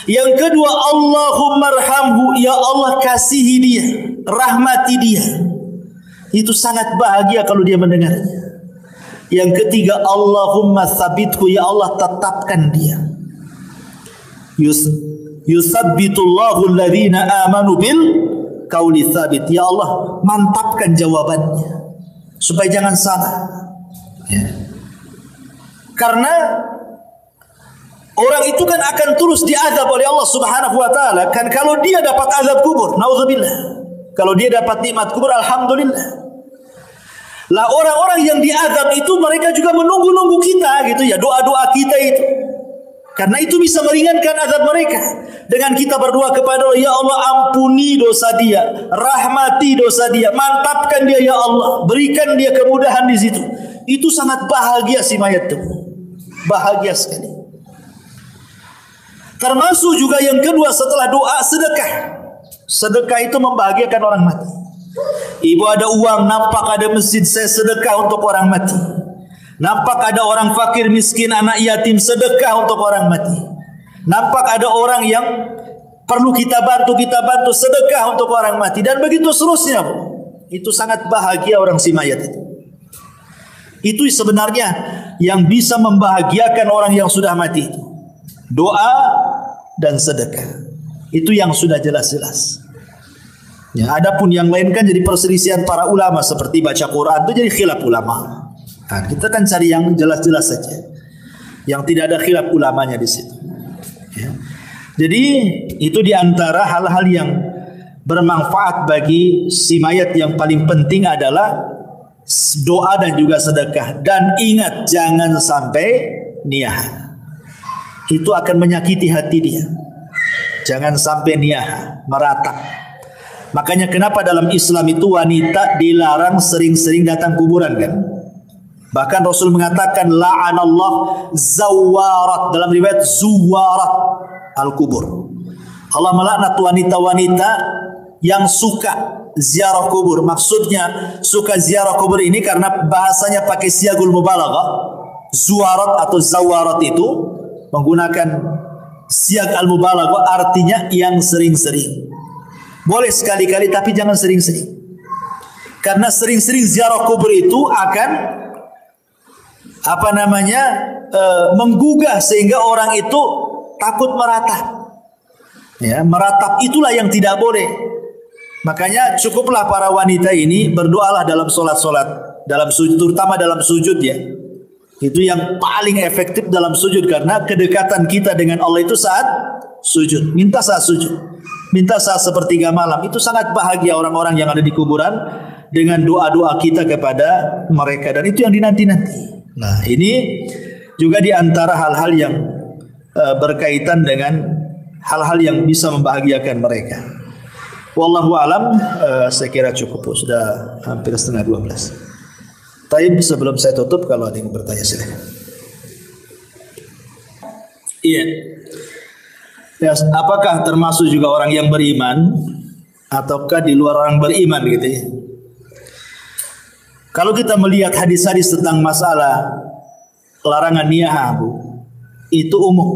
Yang kedua, Allahumma arhamhu, ya Allah kasihi dia, rahmati dia. Itu sangat bahagia kalau dia mendengarnya. Yang ketiga, Allahumma tsabithu, ya Allah tetapkan dia. Yusabbitullahu alladhina amanu bil qauli tsabit, ya Allah mantapkan jawabannya supaya jangan salah. Ya. Karena orang itu kan akan terus diazab oleh Allah Subhanahu wa taala. Kan kalau dia dapat azab kubur, naudzubillah. Kalau dia dapat nikmat kubur, alhamdulillah. Lah orang-orang yang diazab itu mereka juga menunggu-nunggu kita gitu ya, doa-doa kita itu. Karena itu bisa meringankan azab mereka. Dengan kita berdoa kepada Allah, ya Allah ampuni dosa dia, rahmati dosa dia, mantapkan dia ya Allah, berikan dia kemudahan di situ. Itu sangat bahagia si mayat itu. Bahagia sekali. Termasuk juga yang kedua setelah doa, sedekah. Sedekah itu membahagiakan orang mati. Ibu ada uang, nampak ada masjid, saya sedekah untuk orang mati. Nampak ada orang fakir miskin, anak yatim, sedekah untuk orang mati. Nampak ada orang yang perlu kita bantu, sedekah untuk orang mati. Dan begitu seterusnya. Itu sangat bahagia orang si mayat itu. Itu sebenarnya yang bisa membahagiakan orang yang sudah mati itu. Doa dan sedekah. Itu yang sudah jelas-jelas. Ya, adapun yang lain kan jadi perselisihan para ulama, seperti baca Quran itu jadi khilaf ulama. Nah, kita kan cari yang jelas-jelas saja, yang tidak ada khilaf ulamanya di situ. Ya. Jadi itu diantara hal-hal yang bermanfaat bagi si mayat. Yang paling penting adalah doa dan juga sedekah. Dan ingat, jangan sampai niyah. Itu akan menyakiti hati dia. Jangan sampai niyah, meratap. Makanya kenapa dalam Islam itu wanita dilarang sering-sering datang kuburan kan? Bahkan Rasul mengatakan la'anallah zawarat, dalam riwayat zuwarat al-kubur. Allah melaknat wanita-wanita yang suka ziarah kubur. Maksudnya suka ziarah kubur ini karena bahasanya pakai siagul mubalaghah. Zuwarat atau zawarat itu menggunakan siag al-mubalaghah, artinya yang sering-sering. Boleh sekali-kali tapi jangan sering-sering. Karena sering-sering ziarah kubur itu akan menggugah sehingga orang itu takut meratap. Ya, meratap itulah yang tidak boleh. Makanya cukuplah para wanita ini berdoalah dalam solat-solat, dalam sujud, terutama dalam sujud ya. Itu yang paling efektif dalam sujud, karena kedekatan kita dengan Allah itu saat sujud. Minta saat sujud, minta saat sepertiga malam. Itu sangat bahagia orang-orang yang ada di kuburan dengan doa-doa kita kepada mereka, dan itu yang dinanti-nanti. Nah, ini juga di antara hal-hal yang berkaitan dengan hal-hal yang bisa membahagiakan mereka. Wallahu alam, saya kira cukup, sudah hampir setengah 12. Taib, sebelum saya tutup, kalau ada yang bertanya silakan. Iya. Ya, apakah termasuk juga orang yang beriman ataukah di luar orang beriman gitu ya? Kalau kita melihat hadis-hadis tentang masalah larangan niyah, itu umum.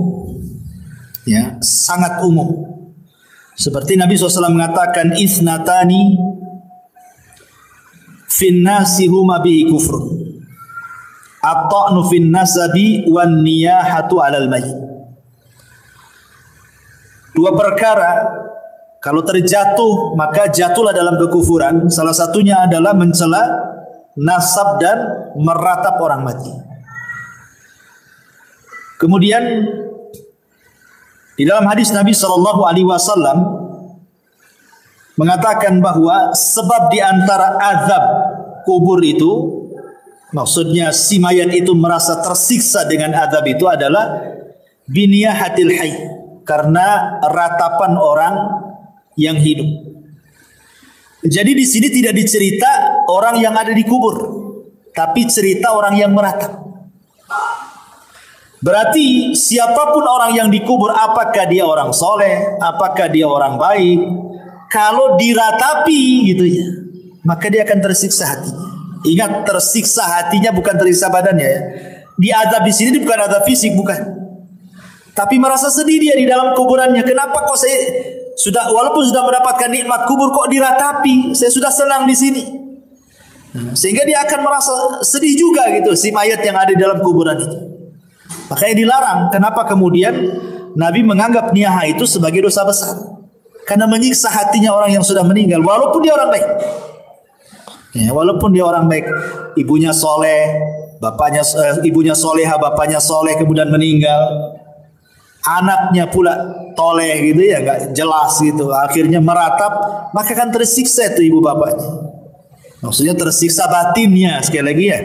Ya, sangat umum. Seperti Nabi SAW mengatakan, isnatani fin nasi huma bihi kufrun, at-ta'nu fin nasabi wan niyahatu 'alal mayyit. Dua perkara kalau terjatuh maka jatuhlah dalam kekufuran. Salah satunya adalah mencela nasab dan meratap orang mati. Kemudian di dalam hadis Nabi SAW mengatakan bahwa sebab di antara azab kubur itu, maksudnya si mayat itu merasa tersiksa dengan azab itu adalah biniyahatil hayy, karena ratapan orang yang hidup. Jadi di sini tidak dicerita orang yang ada di kubur, tapi cerita orang yang meratap. Berarti siapapun orang yang dikubur, apakah dia orang soleh, apakah dia orang baik, kalau diratapi gitu ya, maka dia akan tersiksa hatinya. Ingat, tersiksa hatinya, bukan tersiksa badannya ya. Diazab di sini bukan azab fisik, bukan. Tapi merasa sedih dia di dalam kuburannya. Kenapa kok saya walaupun sudah mendapatkan nikmat kubur, kok diratapi? Saya sudah senang di sini. Sehingga dia akan merasa sedih juga gitu, si mayat yang ada di dalam kuburan itu. Makanya dilarang. Kenapa kemudian Nabi menganggap niyah itu sebagai dosa besar? Karena menyiksa hatinya orang yang sudah meninggal, walaupun dia orang baik. Ya, walaupun dia orang baik, ibunya soleh, bapaknya ibunya soleha, bapaknya soleh, kemudian meninggal, anaknya pula toleh gitu ya, nggak jelas gitu, akhirnya meratap, maka kan tersiksa itu ibu bapaknya. Maksudnya tersiksa batinnya, sekali lagi ya,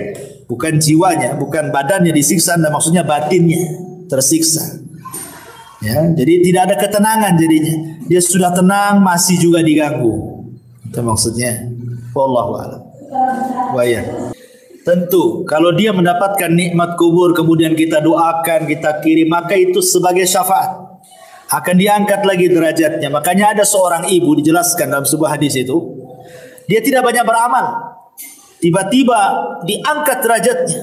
bukan jiwanya, bukan badannya disiksa, dan maksudnya batinnya tersiksa. Ya, jadi tidak ada ketenangan jadinya. Dia sudah tenang masih juga diganggu. Itu maksudnya. Wallahu a'lam. Waya. Tentu kalau dia mendapatkan nikmat kubur kemudian kita doakan, kita kirim, maka itu sebagai syafaat. Akan diangkat lagi derajatnya. Makanya ada seorang ibu, dijelaskan dalam sebuah hadis itu, dia tidak banyak beramal, tiba-tiba diangkat derajatnya.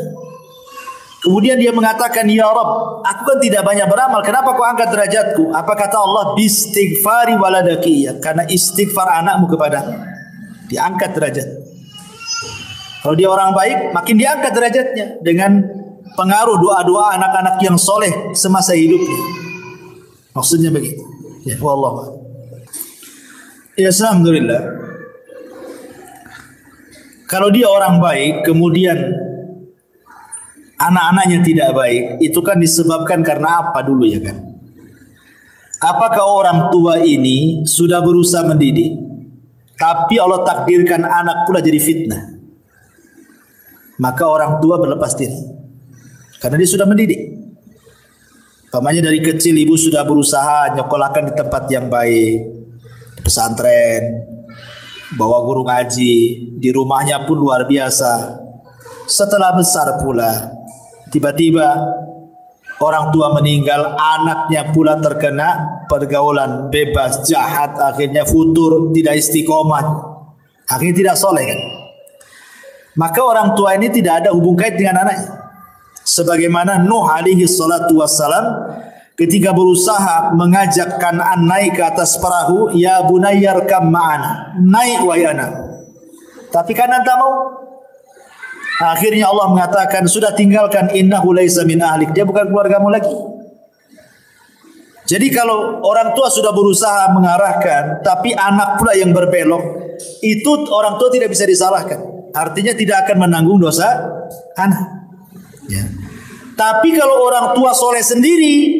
Kemudian dia mengatakan, ya Rabb, aku kan tidak banyak beramal, kenapa kau angkat derajatku? Apa kata Allah? Bistighfari waladaki, karena istighfar anakmu kepadamu, diangkat derajat. Kalau dia orang baik, makin diangkat derajatnya dengan pengaruh doa-doa anak-anak yang soleh semasa hidupnya. Maksudnya begitu. Ya, wallah. Ya, alhamdulillah. Kalau dia orang baik, kemudian anak-anaknya tidak baik, itu kan disebabkan karena apa dulu ya kan? Apakah orang tua ini sudah berusaha mendidik, tapi Allah takdirkan anak pula jadi fitnah, maka orang tua berlepas diri karena dia sudah mendidik. Pamannya dari kecil ibu sudah berusaha nyekolahkan di tempat yang baik, di pesantren, bawa guru ngaji, di rumahnya pun luar biasa. Setelah besar pula, tiba-tiba orang tua meninggal, anaknya pula terkena pergaulan bebas, jahat, akhirnya futur, tidak istiqomah, akhirnya tidak soleh kan? Maka orang tua ini tidak ada hubung kait dengan anaknya. Sebagaimana Nuh alaihi salatu wassalam ketika berusaha mengajak Kan'an naik ke atas perahu, ya bunayyar kam ma'ana, naik wahai anak. Tapi Kan'an tak mau. Akhirnya Allah mengatakan, sudah tinggalkan, innahu laisa min ahlik, dia bukan keluargamu lagi. Jadi kalau orang tua sudah berusaha mengarahkan, tapi anak pula yang berbelok, itu orang tua tidak bisa disalahkan. Artinya tidak akan menanggung dosa anak. Ya. Tapi kalau orang tua soleh sendiri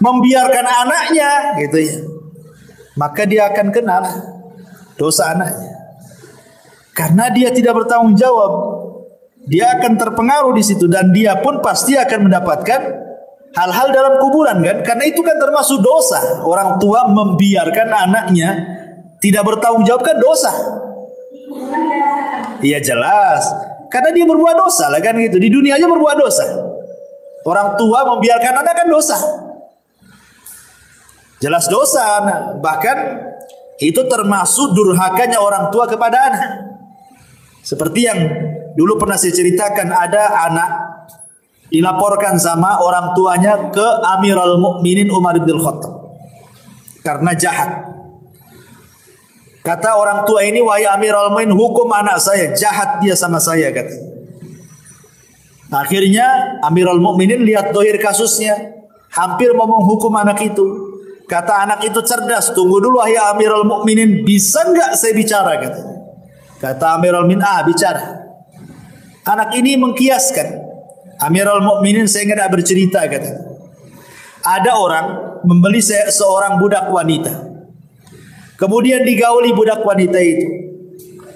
membiarkan anaknya, gitu ya, maka dia akan kenal dosa anaknya. Karena dia tidak bertanggung jawab, dia akan terpengaruh di situ dan dia pun pasti akan mendapatkan hal-hal dalam kuburan kan? Karena itu kan termasuk dosa. Orang tua membiarkan anaknya tidak bertanggung jawab kan dosa. Iya jelas. Karena dia berbuat dosa lah kan gitu. Di dunia aja berbuat dosa. Orang tua membiarkan anak kan dosa. Jelas dosa anak. Bahkan itu termasuk durhakanya orang tua kepada anak. Seperti yang dulu pernah saya ceritakan, ada anak dilaporkan sama orang tuanya ke Amirul Mukminin Umar bin Khattab karena jahat. Kata orang tua ini, wahai Amirul Mukminin, hukum anak saya, jahat dia sama saya, kata. Akhirnya Amirul Mukminin lihat dohir kasusnya, hampir mau menghukum anak itu. Kata anak itu cerdas, tunggu dulu wahai Amirul Mukminin, bisa enggak saya bicara, kata. Kata Amirul Mukminin, bicara. Anak ini mengkiaskan, Amirul Mukminin saya enggak bercerita, kata. Ada orang membeli seorang budak wanita. Kemudian digauli budak wanita itu.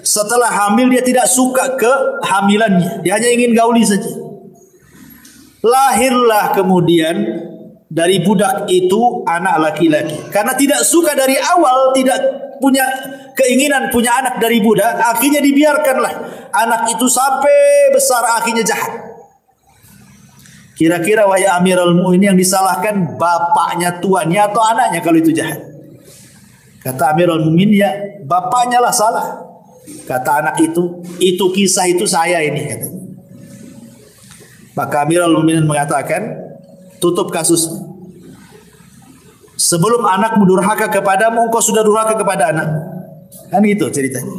Setelah hamil dia tidak suka kehamilannya, dia hanya ingin gauli saja. Lahirlah kemudian dari budak itu anak laki-laki. Karena tidak suka dari awal, tidak punya keinginan punya anak dari budak, akhirnya dibiarkanlah anak itu sampai besar, akhirnya jahat. Kira-kira wahai Amirul Mukminin yang disalahkan bapaknya, tuannya atau anaknya kalau itu jahat? Kata Amirul Mukminin, ya bapaknya lah salah. Kata anak itu kisah itu saya ini, kata. Maka Amirul Mukminin mengatakan, tutup kasus. Sebelum anakmu durhaka kepadamu, engkau sudah durhaka kepada anak. Kan gitu ceritanya.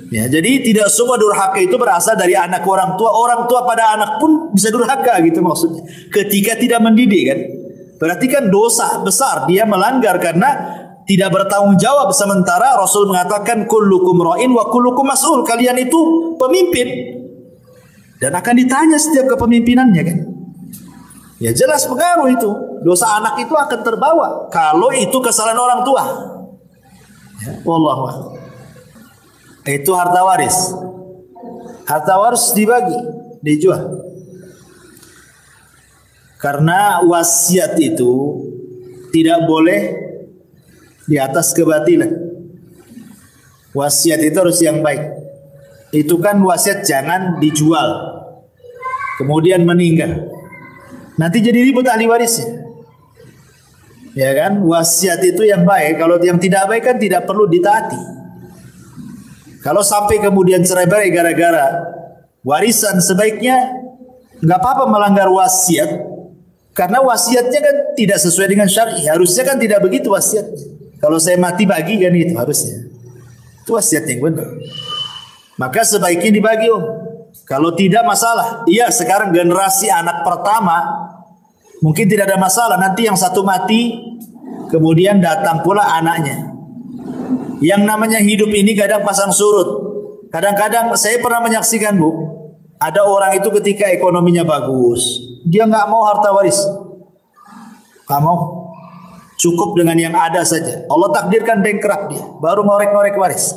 Ya, jadi tidak semua durhaka itu berasal dari anak ke orang tua. Orang tua pada anak pun bisa durhaka gitu maksudnya. Ketika tidak mendidik kan. Berarti kan dosa besar, dia melanggar karena tidak bertanggung jawab. Sementara Rasul mengatakan kullukum ra'in wa kullukum mas'ul. Kalian itu pemimpin dan akan ditanya setiap kepemimpinannya kan. Ya jelas pengaruh itu. Dosa anak itu akan terbawa kalau itu kesalahan orang tua. Ya, wallahu a'lam. Itu harta waris. Harta waris dibagi, dijual. Karena wasiat itu tidak boleh di atas kebatilan. Wasiat itu harus yang baik. Itu kan wasiat jangan dijual, kemudian meninggal. Nanti jadi ribut ahli warisnya. Ya kan? Wasiat itu yang baik. Kalau yang tidak baik kan tidak perlu ditaati. Kalau sampai kemudian cerai-berai gara-gara warisan, sebaiknya nggak apa-apa melanggar wasiat. Karena wasiatnya kan tidak sesuai dengan syar'i. Harusnya kan tidak begitu wasiatnya. Kalau saya mati bagi kan itu harusnya. Itu wasiat yang benar. Maka sebaiknya dibagi om. Kalau tidak masalah. Iya sekarang generasi anak pertama mungkin tidak ada masalah. Nanti yang satu mati kemudian datang pula anaknya. Yang namanya hidup ini kadang pasang surut. Kadang-kadang saya pernah menyaksikan bu, ada orang itu ketika ekonominya bagus, dia nggak mau harta waris, nggak mau, cukup dengan yang ada saja. Allah takdirkan bankrupt dia, baru ngorek-ngorek waris.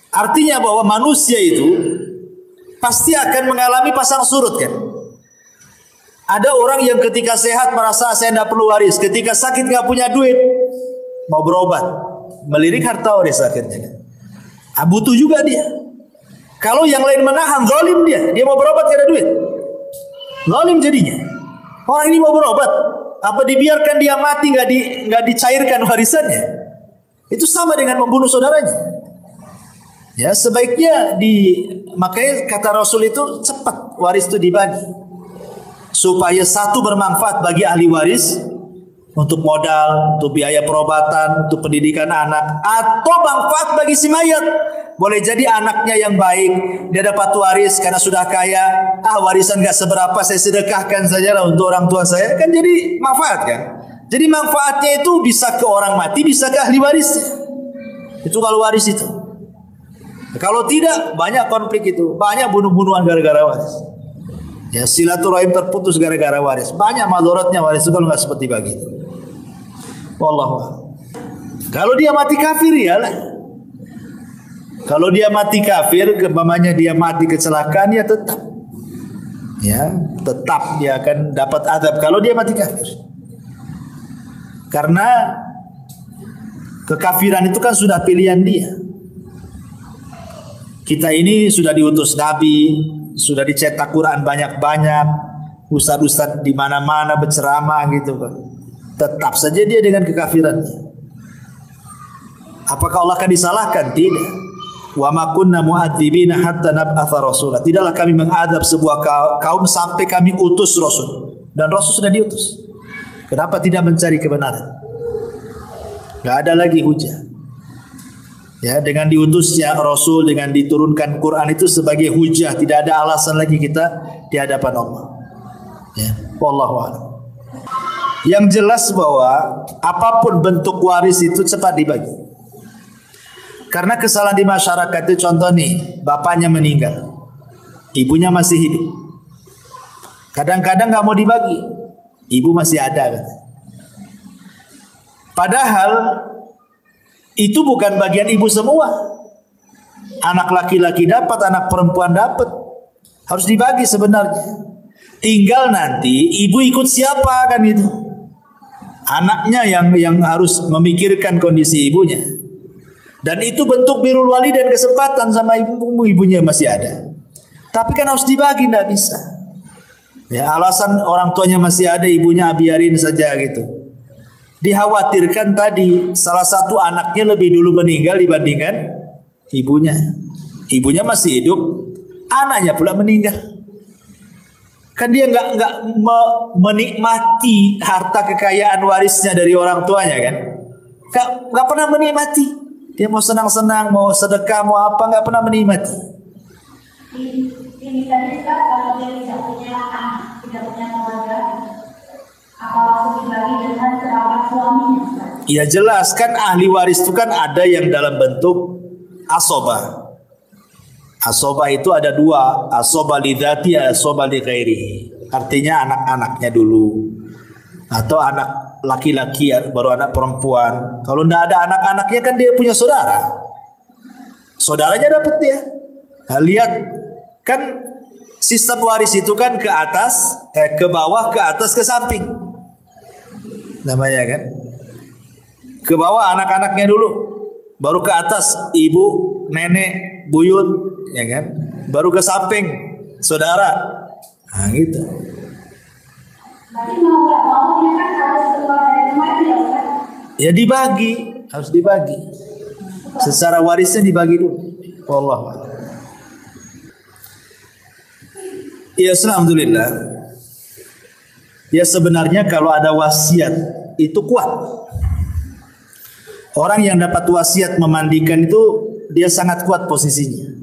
Artinya bahwa manusia itu pasti akan mengalami pasang surut kan. Ada orang yang ketika sehat merasa saya tidak perlu waris, ketika sakit nggak punya duit, mau berobat, melirik harta waris akhirnya kan. Butuh juga dia. Kalau yang lain menahan, zalim dia mau berobat gak ada duit, zalim jadinya. Orang ini mau berobat, apa dibiarkan dia mati nggak dicairkan warisannya? Itu sama dengan membunuh saudaranya. Ya sebaiknya makanya kata Rasul itu cepat waris itu dibagi supaya satu bermanfaat bagi ahli waris untuk modal, untuk biaya perobatan, untuk pendidikan anak, atau manfaat bagi si mayat. Boleh jadi anaknya yang baik, dia dapat waris karena sudah kaya, warisan gak seberapa, saya sedekahkan saja lah untuk orang tua saya, kan jadi manfaat kan. Jadi manfaatnya itu bisa ke orang mati, bisa ke ahli waris. Itu kalau waris itu. Kalau tidak, banyak konflik itu, banyak bunuh-bunuhan gara-gara waris. Ya, silaturahim terputus gara-gara waris. Banyak madharatnya waris itu kalau nggak seperti begitu. Wallahu a'lam. Kalau dia mati kafir ya lah. Kalau dia mati kafir, umpamanya dia mati kecelakaan ya tetap. Ya, tetap dia akan dapat azab kalau dia mati kafir. Karena kekafiran itu kan sudah pilihan dia. Kita ini sudah diutus Nabi, sudah dicetak Quran banyak-banyak, ustadz-ustadz di mana-mana berceramah gitu kan. Tetap saja dia dengan kekafirannya. Apakah Allah akan disalahkan? Tidak. Wa ma kunna mu'adzibina hatta nab'atha rasula. Tidaklah kami mengadab sebuah kaum sampai kami utus rasul. Dan rasul sudah diutus. Kenapa tidak mencari kebenaran? Gak ada lagi hujah. Ya, dengan diutusnya Rasul, dengan diturunkan Quran itu sebagai hujah, tidak ada alasan lagi kita di hadapan Allah. Ya, wallahu a'lam. Yang jelas bahwa apapun bentuk waris itu cepat dibagi. Karena kesalahan di masyarakat itu contoh nih, bapaknya meninggal, ibunya masih hidup. Kadang-kadang nggak mau dibagi, ibu masih ada kan. Padahal itu bukan bagian ibu semua. Anak laki-laki dapat, anak perempuan dapat. Harus dibagi sebenarnya. Tinggal nanti ibu ikut siapa kan itu. Anaknya yang harus memikirkan kondisi ibunya. Dan itu bentuk birrul walidain, kesempatan sama ibunya masih ada. Tapi kan harus dibagi, tidak bisa. Ya, alasan orang tuanya masih ada, ibunya biarin saja gitu. Dikhawatirkan tadi salah satu anaknya lebih dulu meninggal dibandingkan ibunya. Ibunya masih hidup, anaknya pula meninggal. Kan dia nggak menikmati harta kekayaan warisnya dari orang tuanya kan? Nggak pernah menikmati. Dia mau senang-senang, mau sedekah, mau apa, nggak pernah menikmati. Ini tadi kalau dia tidak punya anak, tidak punya keluarga, apa langsung dibagi dengan kerabat suaminya? Ya jelas kan ahli waris itu kan ada yang dalam bentuk asobah. Asobah itu ada dua, asobah lidzati, asobah li ghairihi. Artinya anak-anaknya dulu, atau anak laki-laki baru anak perempuan. Kalau tidak ada anak-anaknya kan dia punya saudara. Saudaranya dapat dia. Nah, lihat kan sistem waris itu kan ke atas, ke bawah, ke atas, ke samping. Namanya kan. Ke bawah anak-anaknya dulu, baru ke atas ibu, nenek, buyut, ya kan. Baru ke samping saudara. Nah, gitu. Berarti mau nggak mau dia kan harus keluar dari rumah dia kan? Ya dibagi, harus dibagi. Secara warisnya dibagi dulu. Wallah. Ya, alhamdulillah. Ya sebenarnya kalau ada wasiat itu kuat. Orang yang dapat wasiat memandikan itu dia sangat kuat posisinya.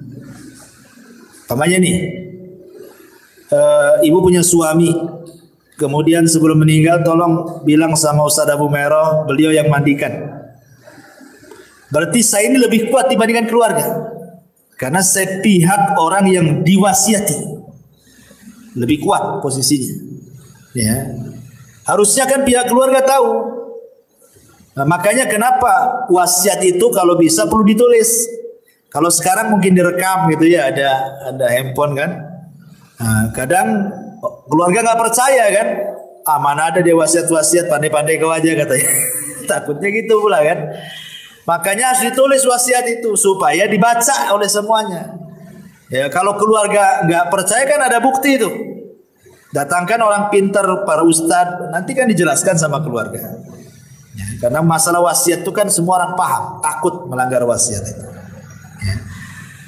Pamannya nih, ibu punya suami, kemudian sebelum meninggal tolong bilang sama Ustaz Abu Merah, beliau yang mandikan. Berarti saya ini lebih kuat dibandingkan keluarga, karena saya pihak orang yang diwasiati. Lebih kuat posisinya. Ya. Harusnya kan pihak keluarga tahu. Nah, makanya kenapa wasiat itu kalau bisa perlu ditulis. Kalau sekarang mungkin direkam gitu ya, ada handphone kan. Nah, kadang keluarga nggak percaya kan. Ah, mana ada dia wasiat-wasiat, pandai-pandai kau aja katanya. Takutnya gitu pula kan. Makanya harus ditulis wasiat itu supaya dibaca oleh semuanya. Ya, kalau keluarga nggak percaya kan ada bukti itu. Datangkan orang pintar, para ustadz, nanti kan dijelaskan sama keluarga. Ya, karena masalah wasiat itu kan semua orang paham, takut melanggar wasiat itu. Ya.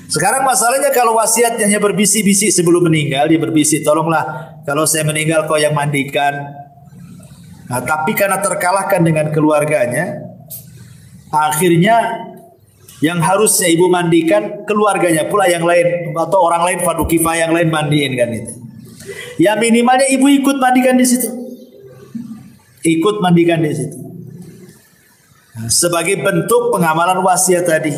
Sekarang masalahnya kalau wasiat hanya berbisik-bisik sebelum meninggal, dia berbisik, tolonglah kalau saya meninggal kau yang mandikan. Nah, tapi karena terkalahkan dengan keluarganya, akhirnya yang harusnya ibu mandikan, keluarganya pula yang lain atau orang lain fardu kifayah yang lain mandiin kan itu. Ya minimalnya ibu ikut mandikan di situ. Ikut mandikan di situ. Nah, sebagai bentuk pengamalan wasiat tadi.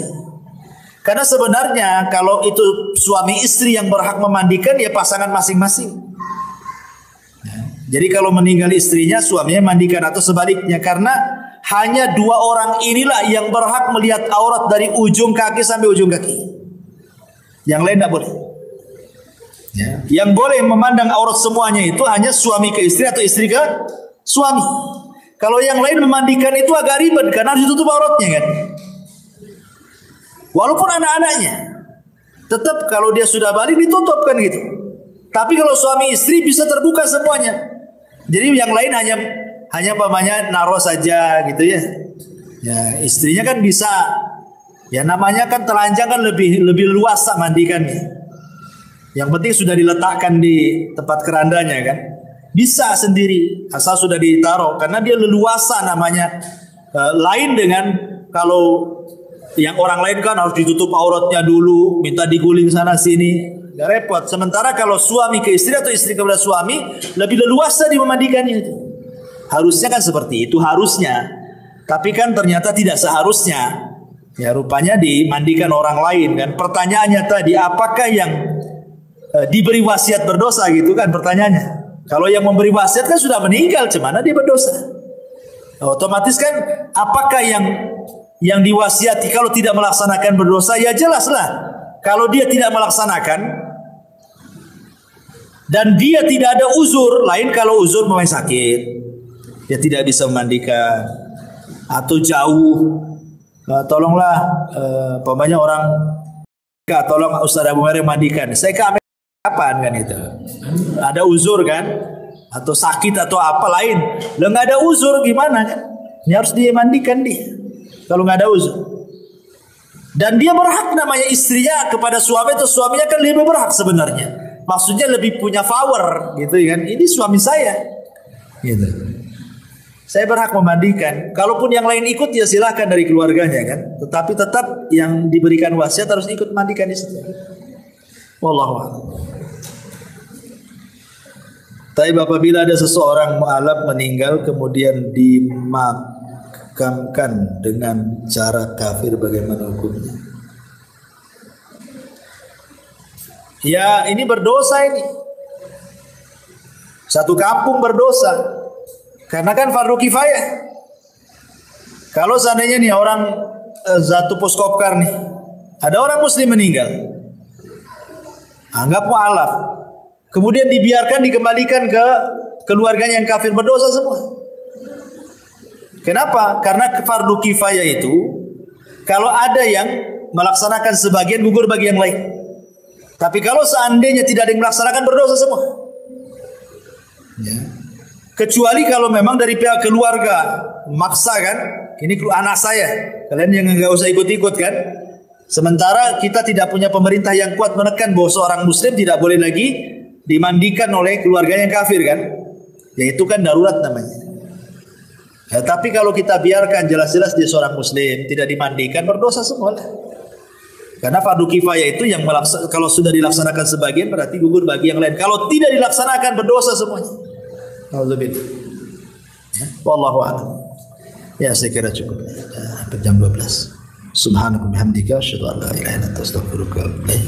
Karena sebenarnya kalau itu suami istri yang berhak memandikan ya pasangan masing-masing. Jadi kalau meninggal istrinya, suaminya mandikan atau sebaliknya, karena hanya dua orang inilah yang berhak melihat aurat dari ujung kaki sampai ujung kaki. Yang lain tidak boleh. Ya. Yang boleh memandang aurat semuanya itu hanya suami ke istri atau istri ke suami. Kalau yang lain memandikan itu agak ribet karena harus ditutup auratnya kan. Walaupun anak-anaknya, tetap kalau dia sudah balik ditutup kan gitu. Tapi kalau suami istri bisa terbuka semuanya. Jadi yang lain hanya pamannya naruh saja gitu ya. Ya istrinya kan bisa. Ya namanya kan telanjang kan lebih luas mandikannya. Yang penting sudah diletakkan di tempat kerandanya kan. Bisa sendiri asal sudah ditaruh karena dia leluasa namanya. Lain dengan kalau yang orang lain kan harus ditutup auratnya dulu, minta diguling sana sini, gak repot. Sementara kalau suami ke istri atau istri kepada suami lebih leluasa memandikannya itu. Harusnya kan seperti itu harusnya. Tapi kan ternyata tidak seharusnya. Ya rupanya dimandikan orang lain kan. Pertanyaannya tadi apakah yang diberi wasiat berdosa gitu kan pertanyaannya. Kalau yang memberi wasiat kan sudah meninggal, cemana dia berdosa? Otomatis kan apakah yang diwasiati kalau tidak melaksanakan berdosa? Ya jelaslah. Kalau dia tidak melaksanakan dan dia tidak ada uzur, lain kalau uzur memang sakit, dia tidak bisa memandikan atau jauh, tolonglah pamannya orang, tolong Ustaz Abu Maryam mandikan. Saya ke Amerika kapan kan itu? Ada uzur kan? Atau sakit atau apa lain? Lo nggak ada uzur gimana kan? Ini harus dimandikan dia. Kalau nggak ada uzur. Dan dia berhak namanya istrinya kepada suami atau suaminya kan lebih berhak sebenarnya. Maksudnya lebih punya power gitu kan. Ini suami saya. Gitu. Saya berhak memandikan. Kalaupun yang lain ikut ya silahkan dari keluarganya kan. Tetapi tetap yang diberikan wasiat harus ikut mandikan istri. Wallahu a'lam. Tapi apabila ada seseorang mu'alaf meninggal kemudian dimakamkan dengan cara kafir, bagaimana hukumnya? Ya ini berdosa ini. Satu kampung berdosa. Karena kan fardu kifayah. Kalau seandainya nih orang Zatu Puskopkar nih, ada orang muslim meninggal, anggap mu'alaf, kemudian dibiarkan dikembalikan ke keluarganya yang kafir, berdosa semua. Kenapa? Karena fardu kifayah itu kalau ada yang melaksanakan sebagian gugur bagi yang lain. Tapi kalau seandainya tidak ada yang melaksanakan, berdosa semua. Ya. Kecuali kalau memang dari pihak keluarga maksa kan, ini anak saya, kalian yang nggak usah ikut-ikut kan. Sementara kita tidak punya pemerintah yang kuat menekan bahwa seorang muslim tidak boleh lagi dimandikan oleh keluarga yang kafir kan. Ya itu kan darurat namanya. Ya, tapi kalau kita biarkan jelas-jelas dia seorang muslim tidak dimandikan, berdosa semua. Karena fardu kifayah itu yang kalau sudah dilaksanakan sebagian berarti gugur bagi yang lain. Kalau tidak dilaksanakan berdosa semuanya. Alhamdulillah. Ya, wallahu a'lam. Ya saya kira cukup. Jam 12. Subhanallahi wa bihamdika asyhadu an la ilaha illa anta astaghfiruka wa atubu ilaik.